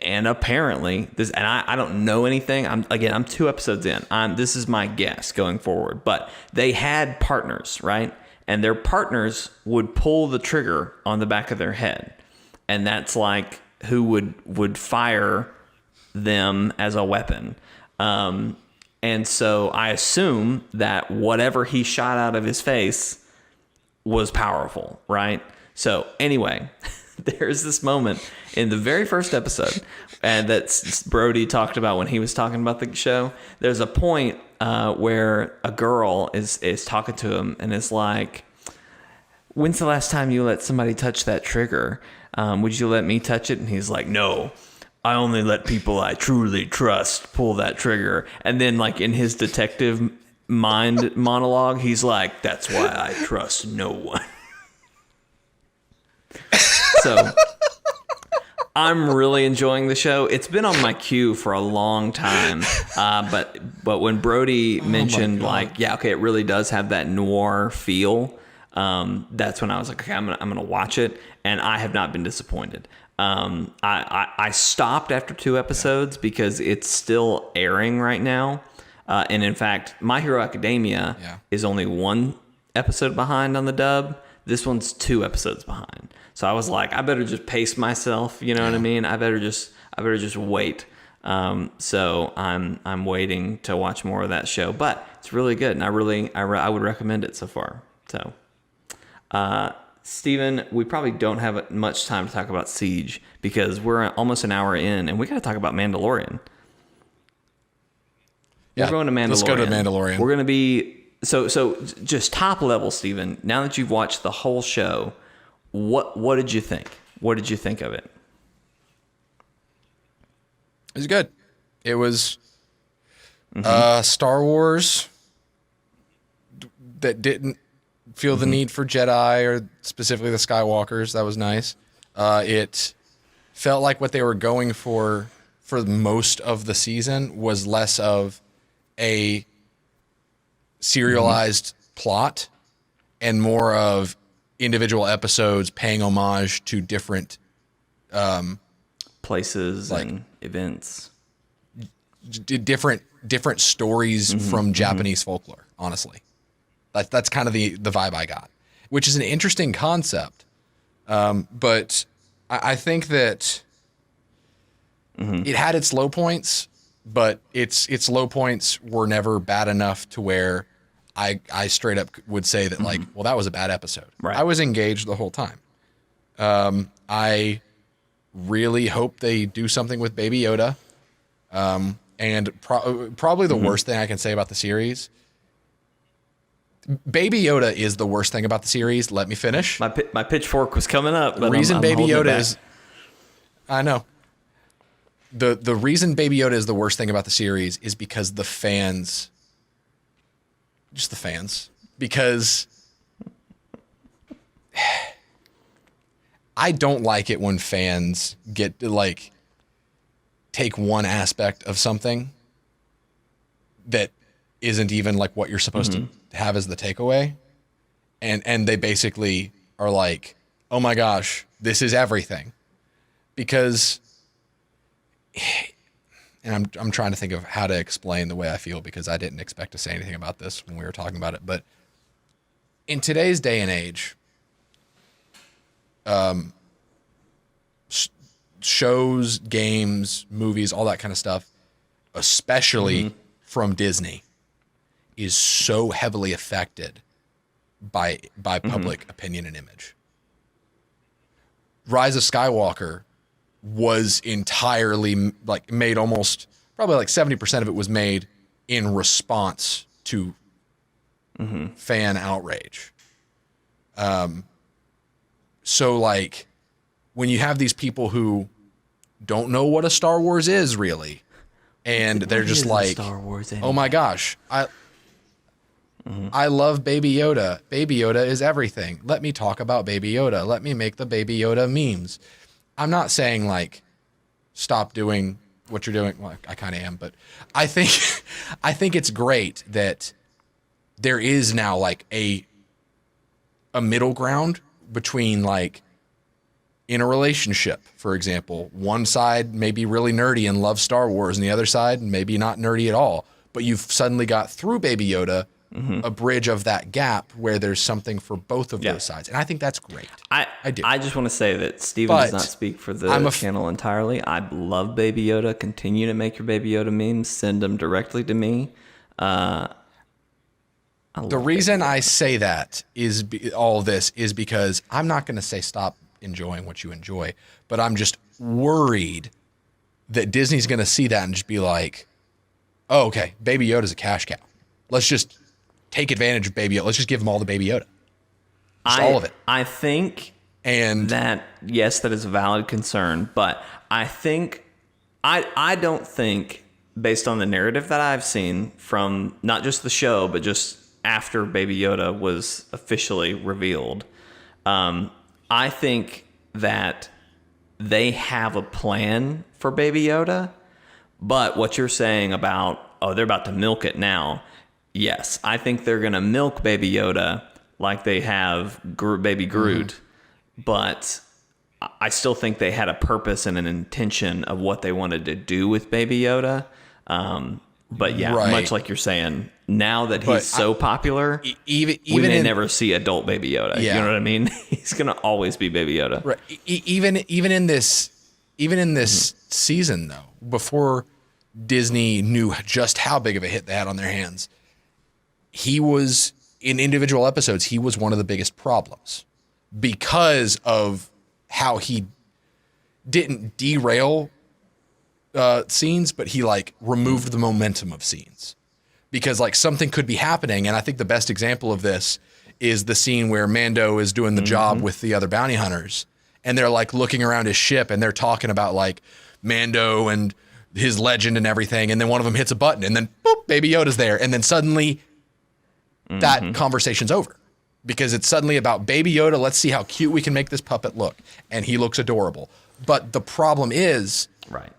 And apparently, I don't know anything. I'm 2 episodes in. This is my guess going forward. But they had partners, right? And their partners would pull the trigger on the back of their head. And that's like who would fire them as a weapon. And so I assume that whatever he shot out of his face was powerful, right? So anyway, there's this moment in the very first episode, and that Brody talked about when he was talking about the show. There's a point where a girl is talking to him and is like, "When's the last time you let somebody touch that trigger? Would you let me touch it?" And he's like, "No, I only let people I truly trust pull that trigger." And then like in his detective mind monologue, he's like, "That's why I trust no one." So I'm really enjoying the show. It's been on my queue for a long time, but when Brody mentioned it really does have that noir feel. That's when I was like, okay, I'm gonna watch it, and I have not been disappointed. I stopped after 2 episodes because it's still airing right now, and in fact, My Hero Academia is only 1 episode behind on the dub. This one's 2 episodes behind. So I was like, I better just pace myself. You know what I mean? I better just wait. So I'm waiting to watch more of that show, but it's really good, and I would recommend it so far. So, Steven, we probably don't have much time to talk about Siege because we're almost an hour in, and we got to talk about Mandalorian. Yeah, we're going to Mandalorian. Let's go to Mandalorian. We're going to be so just top level, Steven. Now that you've watched the whole show, what did you think? What did you think of it? It was good. It was Star Wars that didn't feel the need for Jedi or specifically the Skywalkers. That was nice. It felt like what they were going for most of the season was less of a serialized plot and more of individual episodes paying homage to different places and events, different stories from Japanese folklore. Honestly, that's kind of the vibe I got, which is an interesting concept. But I think that it had its low points, but its low points were never bad enough to where I straight up would say that that was a bad episode. Right. I was engaged the whole time. I really hope they do something with Baby Yoda. And probably the worst thing I can say about the series. Baby Yoda is the worst thing about the series. Let me finish. My pitchfork was coming up. The reason Baby Yoda is, I know. The reason Baby Yoda is the worst thing about the series is because the fans. Just the fans, because I don't like it when fans get to take one aspect of something that isn't even like what you're supposed to have as the takeaway. And they basically are like, oh my gosh, this is everything. Because, and I'm trying to think of how to explain the way I feel because I didn't expect to say anything about this when we were talking about it. But in today's day and age, shows, games, movies, all that kind of stuff, especially from Disney, is so heavily affected by public opinion and image. Rise of Skywalker was entirely made almost probably 70% of it was made in response to fan outrage. So when you have these people who don't know what a Star Wars is really, and they're just like, Star Wars oh my gosh, I love Baby Yoda. Baby Yoda is everything. Let me talk about Baby Yoda. Let me make the Baby Yoda memes. I'm not saying stop doing what you're doing. Well, I kind of am, but I think it's great that there is now a middle ground between in a relationship, for example, one side may be really nerdy and love Star Wars and the other side maybe not nerdy at all, but you've suddenly got through Baby Yoda a bridge of that gap where there's something for both of those sides. And I think that's great. I do. I just want to say that Steven does not speak for the channel entirely. I love Baby Yoda. Continue to make your Baby Yoda memes. Send them directly to me. The reason I say that is all this is because I'm not going to say stop enjoying what you enjoy, but I'm just worried that Disney's going to see that and just be like, oh, okay, Baby Yoda's a cash cow. Let's just take advantage of Baby Yoda. Let's just give them all the Baby Yoda. All of it. I think that, yes, that is a valid concern, but I think, I don't think, based on the narrative that I've seen from not just the show, but just after Baby Yoda was officially revealed, I think that they have a plan for Baby Yoda. But what you're saying about, they're about to milk it now. Yes, I think they're going to milk Baby Yoda like they have Baby Groot. But I still think they had a purpose and an intention of what they wanted to do with Baby Yoda. But yeah, much like you're saying, now that he's so popular, we may never see adult Baby Yoda. Yeah. You know what I mean? He's going to always be Baby Yoda. Right. Even in this season, though, before Disney knew just how big of a hit they had on their hands, he was, in individual episodes, he was one of the biggest problems because of how he didn't derail scenes, but he like removed the momentum of scenes, because like something could be happening. And I think the best example of this is the scene where Mando is doing the job with the other bounty hunters, and they're like looking around his ship and they're talking about like Mando and his legend and everything. And then one of them hits a button and then boop, Baby Yoda's there. And then suddenly that conversation's over, because it's suddenly about Baby Yoda. Let's see how cute we can make this puppet look. And he looks adorable. But the problem is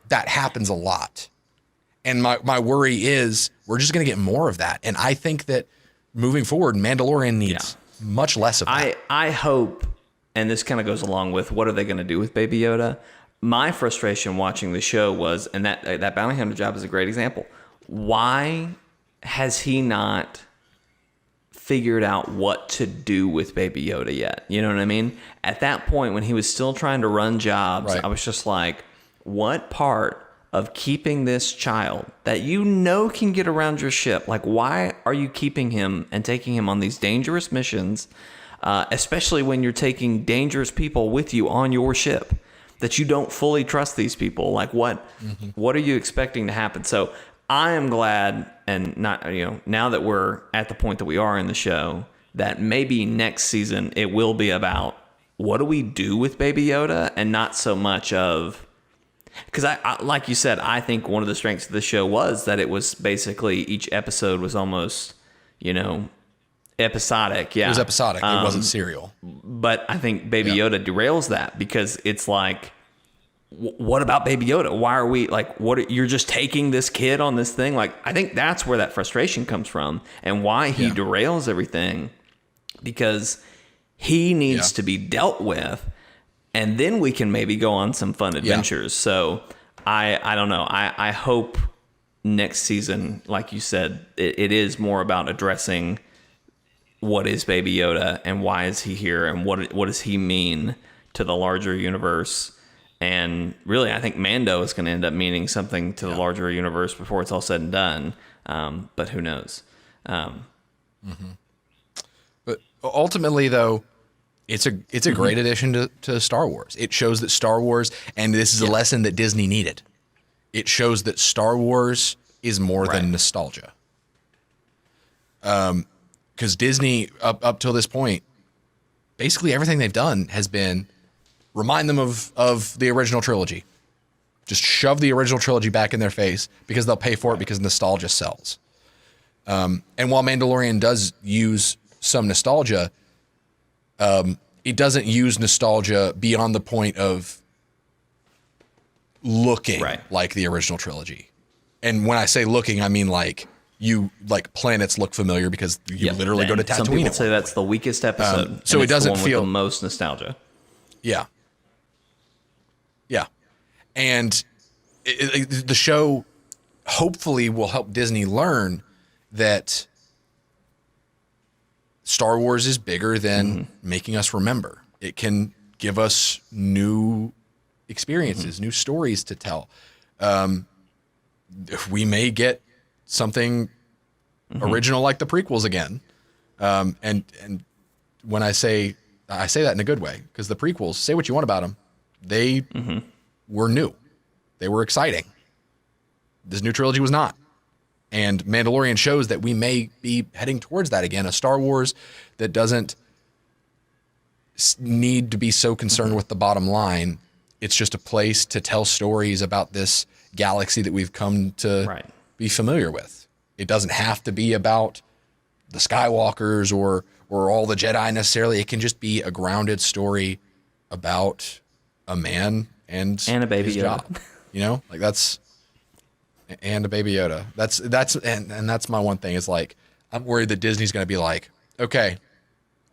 that happens a lot. And my worry is we're just going to get more of that. And I think that moving forward, Mandalorian needs much less of that. I hope, and this kind of goes along with what are they going to do with Baby Yoda? My frustration watching the show was, and that bounty hunter job is a great example. Why has he not figured out what to do with Baby Yoda yet? You know what I mean? At that point, when he was still trying to run jobs, I was just like, what part of keeping this child that you know can get around your ship, like why are you keeping him and taking him on these dangerous missions, especially when you're taking dangerous people with you on your ship that you don't fully trust these people? Like what are you expecting to happen? So I am glad, and not, now that we're at the point that we are in the show, that maybe next season it will be about what do we do with Baby Yoda, and not so much of, because I like you said, I think one of the strengths of the show was that it was basically each episode was almost, episodic. Yeah, it was episodic. It wasn't serial. But I think Baby Yoda derails that, because it's like, what about Baby Yoda? Why are we like, you're just taking this kid on this thing? Like, I think that's where that frustration comes from, and why he derails everything, because he needs to be dealt with. And then we can maybe go on some fun adventures. So I don't know. I hope next season, like you said, it is more about addressing what is Baby Yoda and why is he here and what does he mean to the larger universe. And really, I think Mando is going to end up meaning something to the larger universe before it's all said and done. But who knows? But ultimately, though, it's a great addition to Star Wars. It shows that Star Wars, and this is a lesson that Disney needed, it shows that Star Wars is more than nostalgia. Because Disney, up till this point, basically everything they've done has been remind them of the original trilogy. Just shove the original trilogy back in their face, because they'll pay for it, because nostalgia sells. And while Mandalorian does use some nostalgia, it doesn't use nostalgia beyond the point of looking like the original trilogy. And when I say looking, I mean like planets look familiar because you literally go to Tatooine. Some people say that's the weakest episode. So it doesn't feel the most nostalgia. Yeah. Yeah. And the show hopefully will help Disney learn that Star Wars is bigger than making us remember. It can give us new experiences, new stories to tell. We may get something original like the prequels again. And when I say that in a good way, because the prequels, say what you want about them, they were new. They were exciting. This new trilogy was not. And Mandalorian shows that we may be heading towards that again, a Star Wars that doesn't need to be so concerned with the bottom line. It's just a place to tell stories about this galaxy that we've come to be familiar with. It doesn't have to be about the Skywalkers or all the Jedi necessarily. It can just be a grounded story about a man and a baby his Yoda. job. You know, like and a baby Yoda. That's my one thing is like, I'm worried that Disney's going to be like, okay,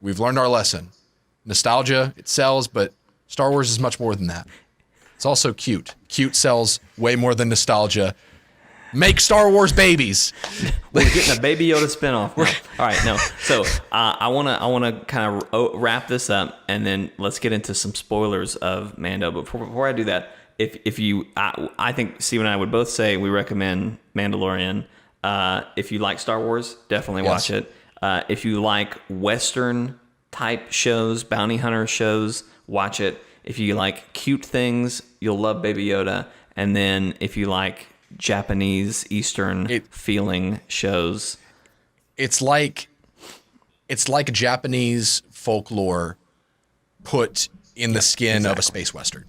we've learned our lesson. Nostalgia, it sells, but Star Wars is much more than that. It's also cute. Cute sells way more than nostalgia. Make Star Wars babies. We're getting a Baby Yoda spinoff. No. All right, no. So I wanna kind of wrap this up, and then let's get into some spoilers of Mando. But before I do that, I think Steve and I would both say we recommend Mandalorian. If you like Star Wars, definitely watch it. If you like Western type shows, bounty hunter shows, watch it. If you like cute things, you'll love Baby Yoda. And then if you like Japanese Eastern feeling shows, it's like Japanese folklore put in the skin of a space western.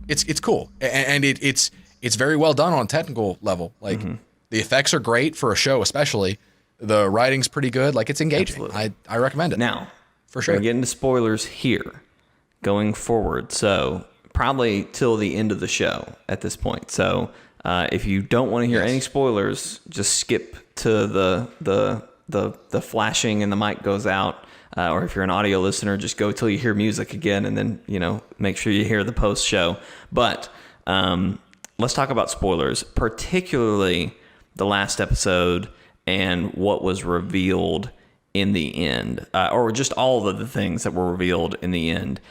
It's cool, and it's very well done on a technical level. Like the effects are great for a show, especially the writing's pretty good. Like it's engaging. Absolutely. I recommend it. Now, for sure. We're getting into spoilers here going forward, so probably till the end of the show at this point. So if you don't want to hear any spoilers, just skip to the flashing and the mic goes out. Or if you're an audio listener, just go till you hear music again, and then make sure you hear the post show. But let's talk about spoilers, particularly the last episode and what was revealed in the end, or just all of the things that were revealed in the end.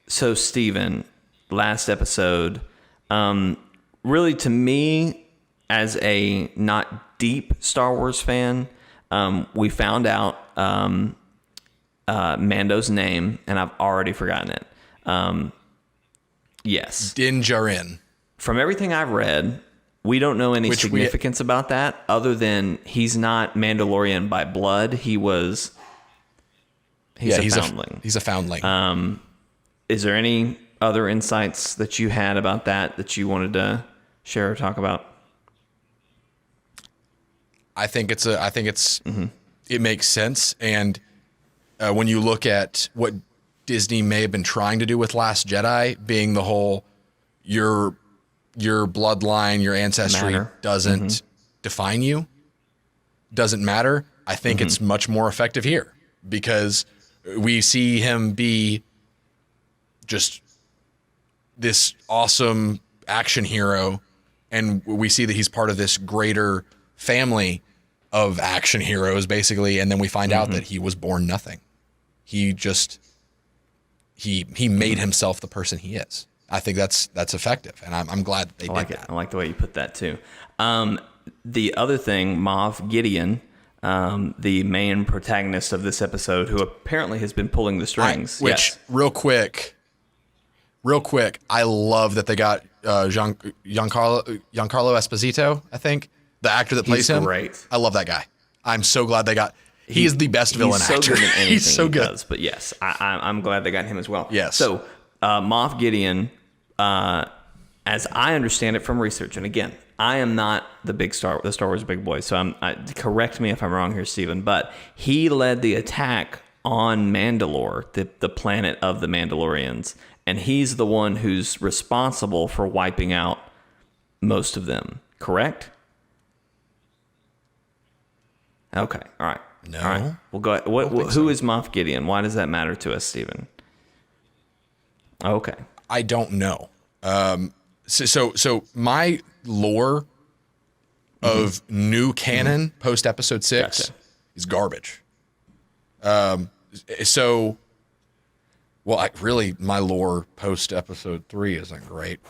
So Steven, last episode, really to me, as a not deep Star Wars fan, we found out Mando's name, and I've already forgotten it. Yes. Din Djarin. From everything I've read, we don't know any significance about that, other than he's not Mandalorian by blood. He's a foundling. He's a foundling. Is there any other insights that you had about that you wanted to share or talk about? I think it makes sense. And when you look at what Disney may have been trying to do with Last Jedi, being the whole your bloodline, your ancestry doesn't define you, doesn't matter. I think it's much more effective here because we see him be just this awesome action hero, and we see that he's part of this greater family of action heroes, basically, and then we find out that he was born nothing. He just he made himself the person he is. I think that's effective, and I'm glad that they did that. I like the way you put that too. The other thing, Moff Gideon, the main protagonist of this episode, who apparently has been pulling the strings. Real quick, I love that they got Giancarlo Esposito, I think, the actor that plays him. Great. I love that guy. I'm so glad they got. He is the best villain actor. He's so good in anything he's so good. He does, but yes, I'm glad they got him as well. Yes. So Moff Gideon, as I understand it from research, and again, I am not the Star Wars big boy, so correct me if I'm wrong here, Stephen, but he led the attack on Mandalore, the planet of the Mandalorians, and he's the one who's responsible for wiping out most of them, correct? Okay, all right. No. All right. Well, go ahead. Who is Moff Gideon? Why does that matter to us, Stephen? Okay. I don't know. So my lore of new canon post episode 6 is garbage. My lore post episode 3 isn't great.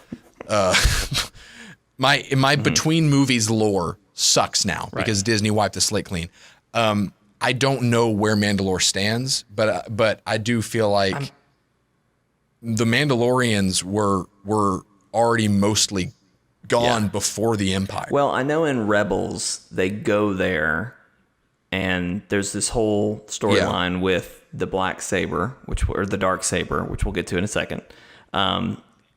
My between movies lore sucks now because Disney wiped the slate clean. I don't know where Mandalore stands, but I do feel like the Mandalorians were already mostly gone before the Empire. Well, I know in Rebels they go there, and there's this whole storyline with the black saber, or the dark saber, which we'll get to in a second.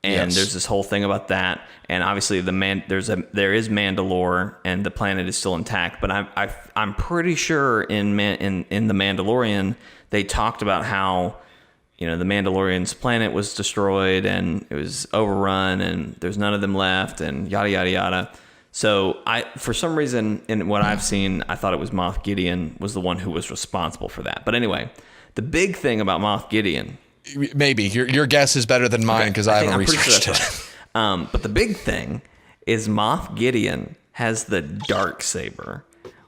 And there's this whole thing about that, and obviously there is Mandalore, and the planet is still intact. But I'm pretty sure in the Mandalorian they talked about how the Mandalorian's planet was destroyed and it was overrun and there's none of them left and yada, yada, yada. So for some reason, in what I've seen, I thought it was Moff Gideon was the one who was responsible for that. But anyway, the big thing about Moff Gideon... Maybe. Your guess is better than mine because I haven't researched it. Right. But the big thing is Moff Gideon has the Darksaber,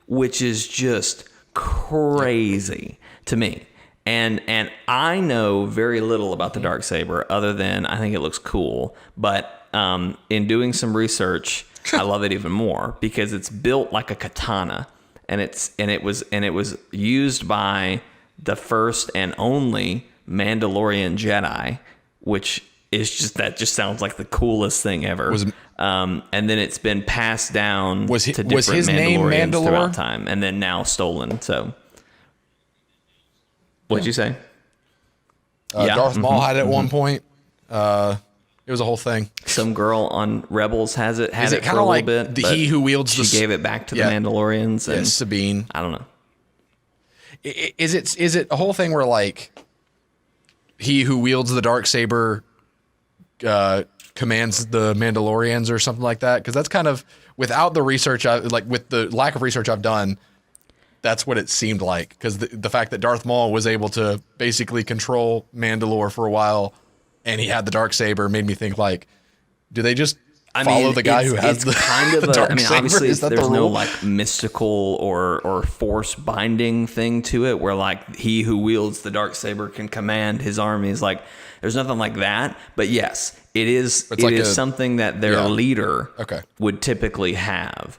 which is just crazy to me. And I know very little about the Darksaber other than I think it looks cool. But in doing some research... I love it even more because it's built like a katana, and it was used by the first and only Mandalorian Jedi, which is just sounds like the coolest thing ever. And then it's been passed down to different Mandalorians throughout time, and then now stolen. So, what'd you say? Darth Maul had it at one point. It was a whole thing. Some girl on Rebels had it for a little like bit. He who wields she gave it back to the Mandalorians. And Sabine. I don't know. Is it a whole thing where like he who wields the Darksaber commands the Mandalorians or something like that? Because that's kind of without the research, with the lack of research I've done, that's what it seemed like. Because the fact that Darth Maul was able to basically control Mandalore for a while. And he had the Darksaber made me think like, do they just follow the guy who has the kind of the Darksaber? Obviously is that there's the no rule? like mystical or force binding thing to it where like he who wields the Darksaber can command his armies. Like there's nothing like that. But yes, it is. It is something that their leader would typically have.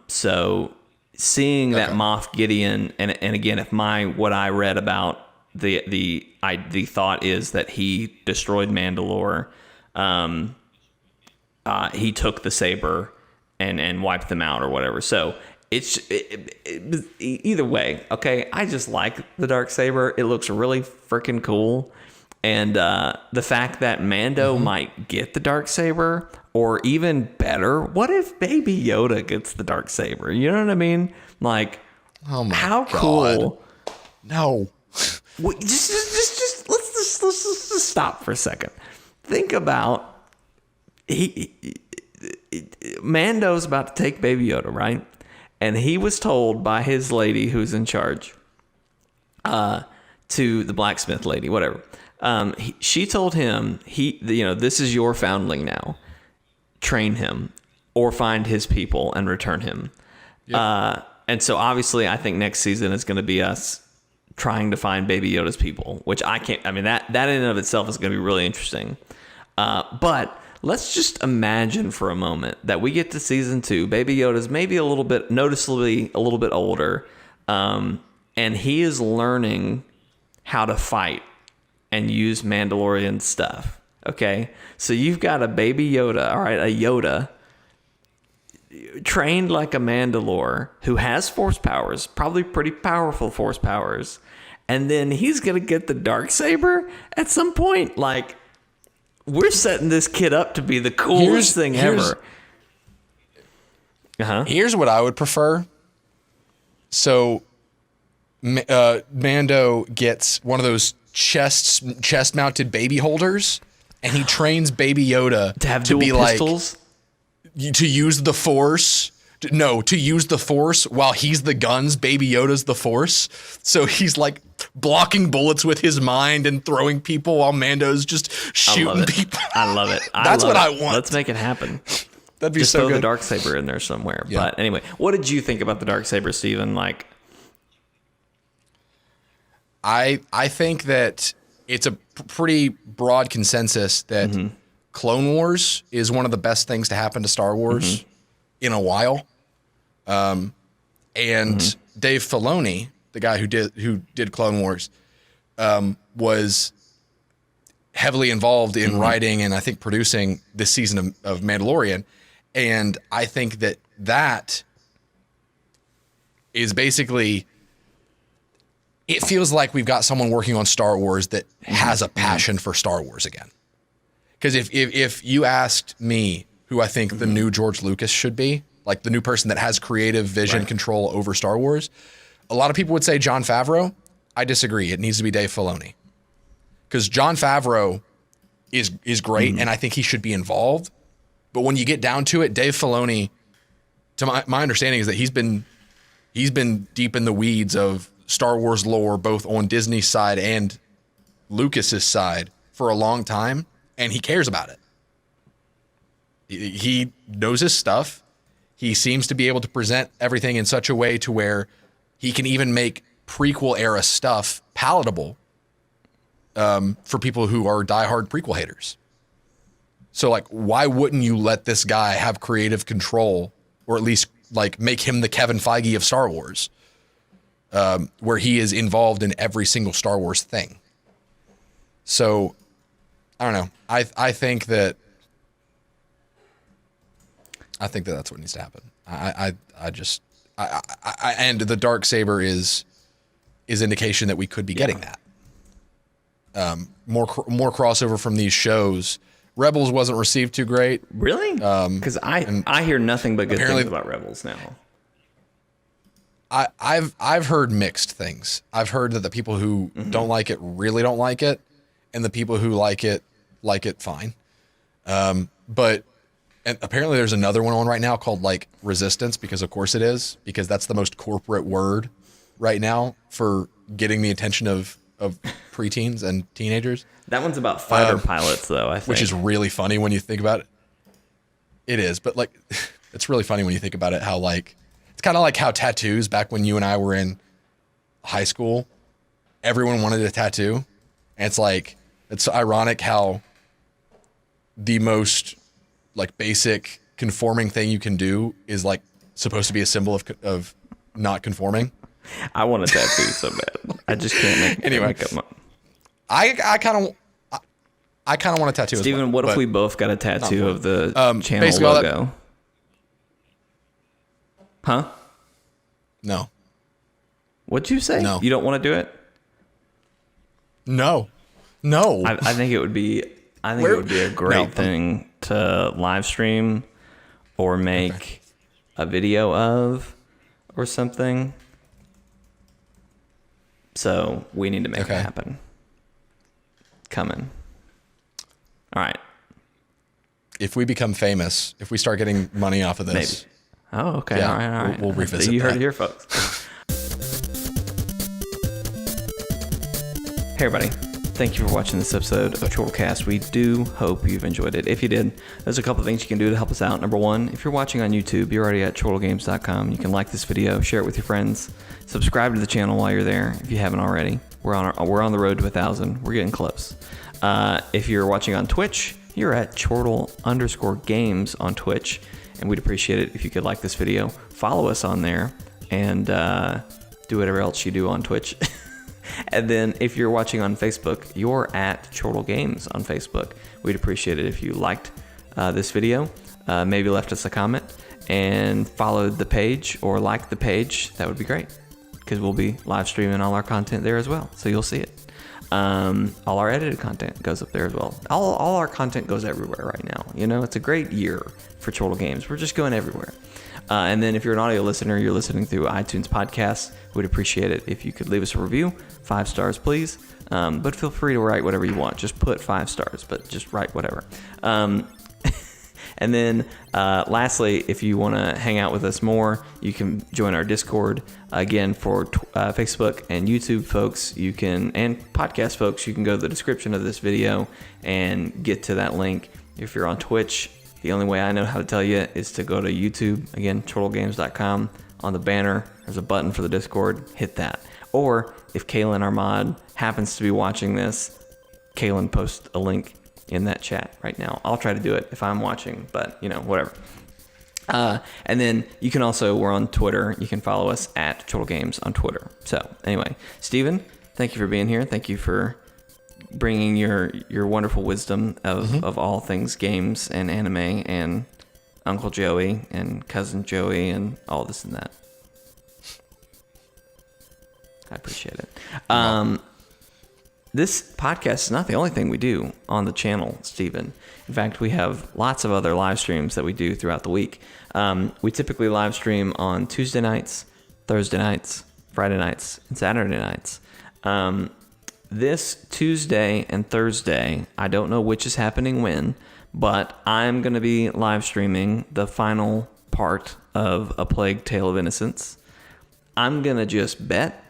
So seeing that Moff Gideon and again, if what I read about the thought is that he destroyed Mandalore. He took the saber and wiped them out or whatever. So either way. Okay, I just like the Darksaber. It looks really freaking cool, and the fact that Mando might get the Darksaber, or even better, what if Baby Yoda gets the Darksaber? You know what I mean? Like, how cool? No. Just let's stop for a second. Think about Mando's about to take Baby Yoda, right? And he was told by his lady who's in charge, to the blacksmith lady, whatever. She told him, this is your foundling now. Train him or find his people and return him. Yep. And so obviously I think next season is going to be us trying to find Baby Yoda's people, which that in and of itself is going to be really interesting. But let's just imagine for a moment that we get to season 2. Baby Yoda's maybe noticeably a little bit older. And he is learning how to fight and use Mandalorian stuff. Okay. So you've got a Baby Yoda, all right, a Yoda trained like a Mandalore who has force powers, probably pretty powerful force powers. And then he's going to get the Darksaber at some point. Like, we're setting this kid up to be the coolest thing ever. Here's what I would prefer. So, Mando gets one of those chest-mounted baby holders, and he trains Baby Yoda to have dual pistols? To use the Force. To use the Force while he's the guns, Baby Yoda's the Force. So he's like blocking bullets with his mind and throwing people while Mando's just shooting people. I love it. That's what I want. Let's make it happen. That'd be just so throw good. The Darksaber in there somewhere. Yeah. But anyway, what did you think about the Darksaber, Steven? Like, I think that it's a pretty broad consensus that Clone Wars is one of the best things to happen to Star Wars in a while. And Dave Filoni, the guy who did Clone Wars, was heavily involved in writing and I think producing this season of Mandalorian. And I think that is basically, it feels like we've got someone working on Star Wars that has a passion for Star Wars again. Because if you asked me who I think the new George Lucas should be, like the new person that has creative vision control over Star Wars, a lot of people would say Jon Favreau. I disagree. It needs to be Dave Filoni. because Jon Favreau is great, and I think he should be involved. But when you get down to it, Dave Filoni, to my understanding, is that he's been deep in the weeds of Star Wars lore, both on Disney's side and Lucas's side, for a long time, and he cares about it. He knows his stuff. He seems to be able to present everything in such a way to where he can even make prequel era stuff palatable for people who are diehard prequel haters. So, like, why wouldn't you let this guy have creative control, or at least like make him the Kevin Feige of Star Wars, where he is involved in every single Star Wars thing? So, I don't know. I think that that's what needs to happen. I and the Darksaber is indication that we could be getting that. More crossover from these shows. Rebels wasn't received too great. Really? Because I hear nothing but good things about Rebels now. I've heard mixed things. I've heard that the people who don't like it really don't like it, and the people who like it fine. But and apparently there's another one on right now called like Resistance, because of course it is, because that's the most corporate word right now for getting the attention of preteens and teenagers. That one's about fighter pilots, though, I think. Which is really funny when you think about it. It is, but like, it's really funny when you think about it, how like, it's kind of like how tattoos, back when you and I were in high school, everyone wanted a tattoo. And it's like, it's ironic how the most like basic conforming thing you can do is like supposed to be a symbol of not conforming. I want a tattoo so bad. I just can't make up my... I kind of want a tattoo. Steven, as well, what if we both got a tattoo of the channel logo? Huh? No. What'd you say? No. You don't want to do it? No. I think it would be. I think it would be a great thing to live stream or make a video of or something. So we need to make it happen. Coming. All right. If we become famous, if we start getting money off of this. Maybe. Oh, okay. Yeah, all right. We'll revisit You that. heard it here, folks. Hey, everybody. Thank you for watching this episode of Chortlecast. We do hope you've enjoyed it. If you did, there's a couple things you can do to help us out. Number one, if you're watching on YouTube, you're already at chortlegames.com. You can like this video, share it with your friends, subscribe to the channel while you're there if you haven't already. We're on the road to 1,000. We're getting close. If you're watching on Twitch, you're at Chortle_games on Twitch, and we'd appreciate it if you could like this video, follow us on there, and do whatever else you do on Twitch. And then if you're watching on Facebook, you're at Chortle Games on Facebook. We'd appreciate it if you liked this video, maybe left us a comment, and followed the page or liked the page. That would be great, because we'll be live streaming all our content there as well, so you'll see it. All our edited content goes up there as well. All our content goes everywhere right now. You know, it's a great year for Chortle Games. We're just going everywhere. And then if you're an audio listener, you're listening through iTunes podcasts, we'd appreciate it if you could leave us a review. 5 stars, please. But feel free to write whatever you want. Just put 5 stars, but just write whatever. And then lastly, if you want to hang out with us more, you can join our Discord. Again, for Facebook and YouTube folks, and podcast folks, you can go to the description of this video and get to that link. If you're on Twitch, the only way I know how to tell you is to go to YouTube. Again, chortlegames.com. On the banner, there's a button for the Discord. Hit that. Or if Kaylin, our mod, happens to be watching this, Kaylin post a link in that chat right now. I'll try to do it if I'm watching, but whatever. And then you can also, we're on Twitter. You can follow us at Chortle Games on Twitter. So anyway, Steven, thank you for being here. Thank you for bringing your wonderful wisdom of all things games and anime and Uncle Joey and Cousin Joey and all this and that. I appreciate it. This podcast is not the only thing we do on the channel, Steven. In fact, we have lots of other live streams that we do throughout the week. We typically live stream on Tuesday nights, Thursday nights, Friday nights, and Saturday nights. this Tuesday and Thursday, I don't know which is happening when, but I'm going to be live streaming the final part of A Plague Tale of Innocence. I'm going to just bet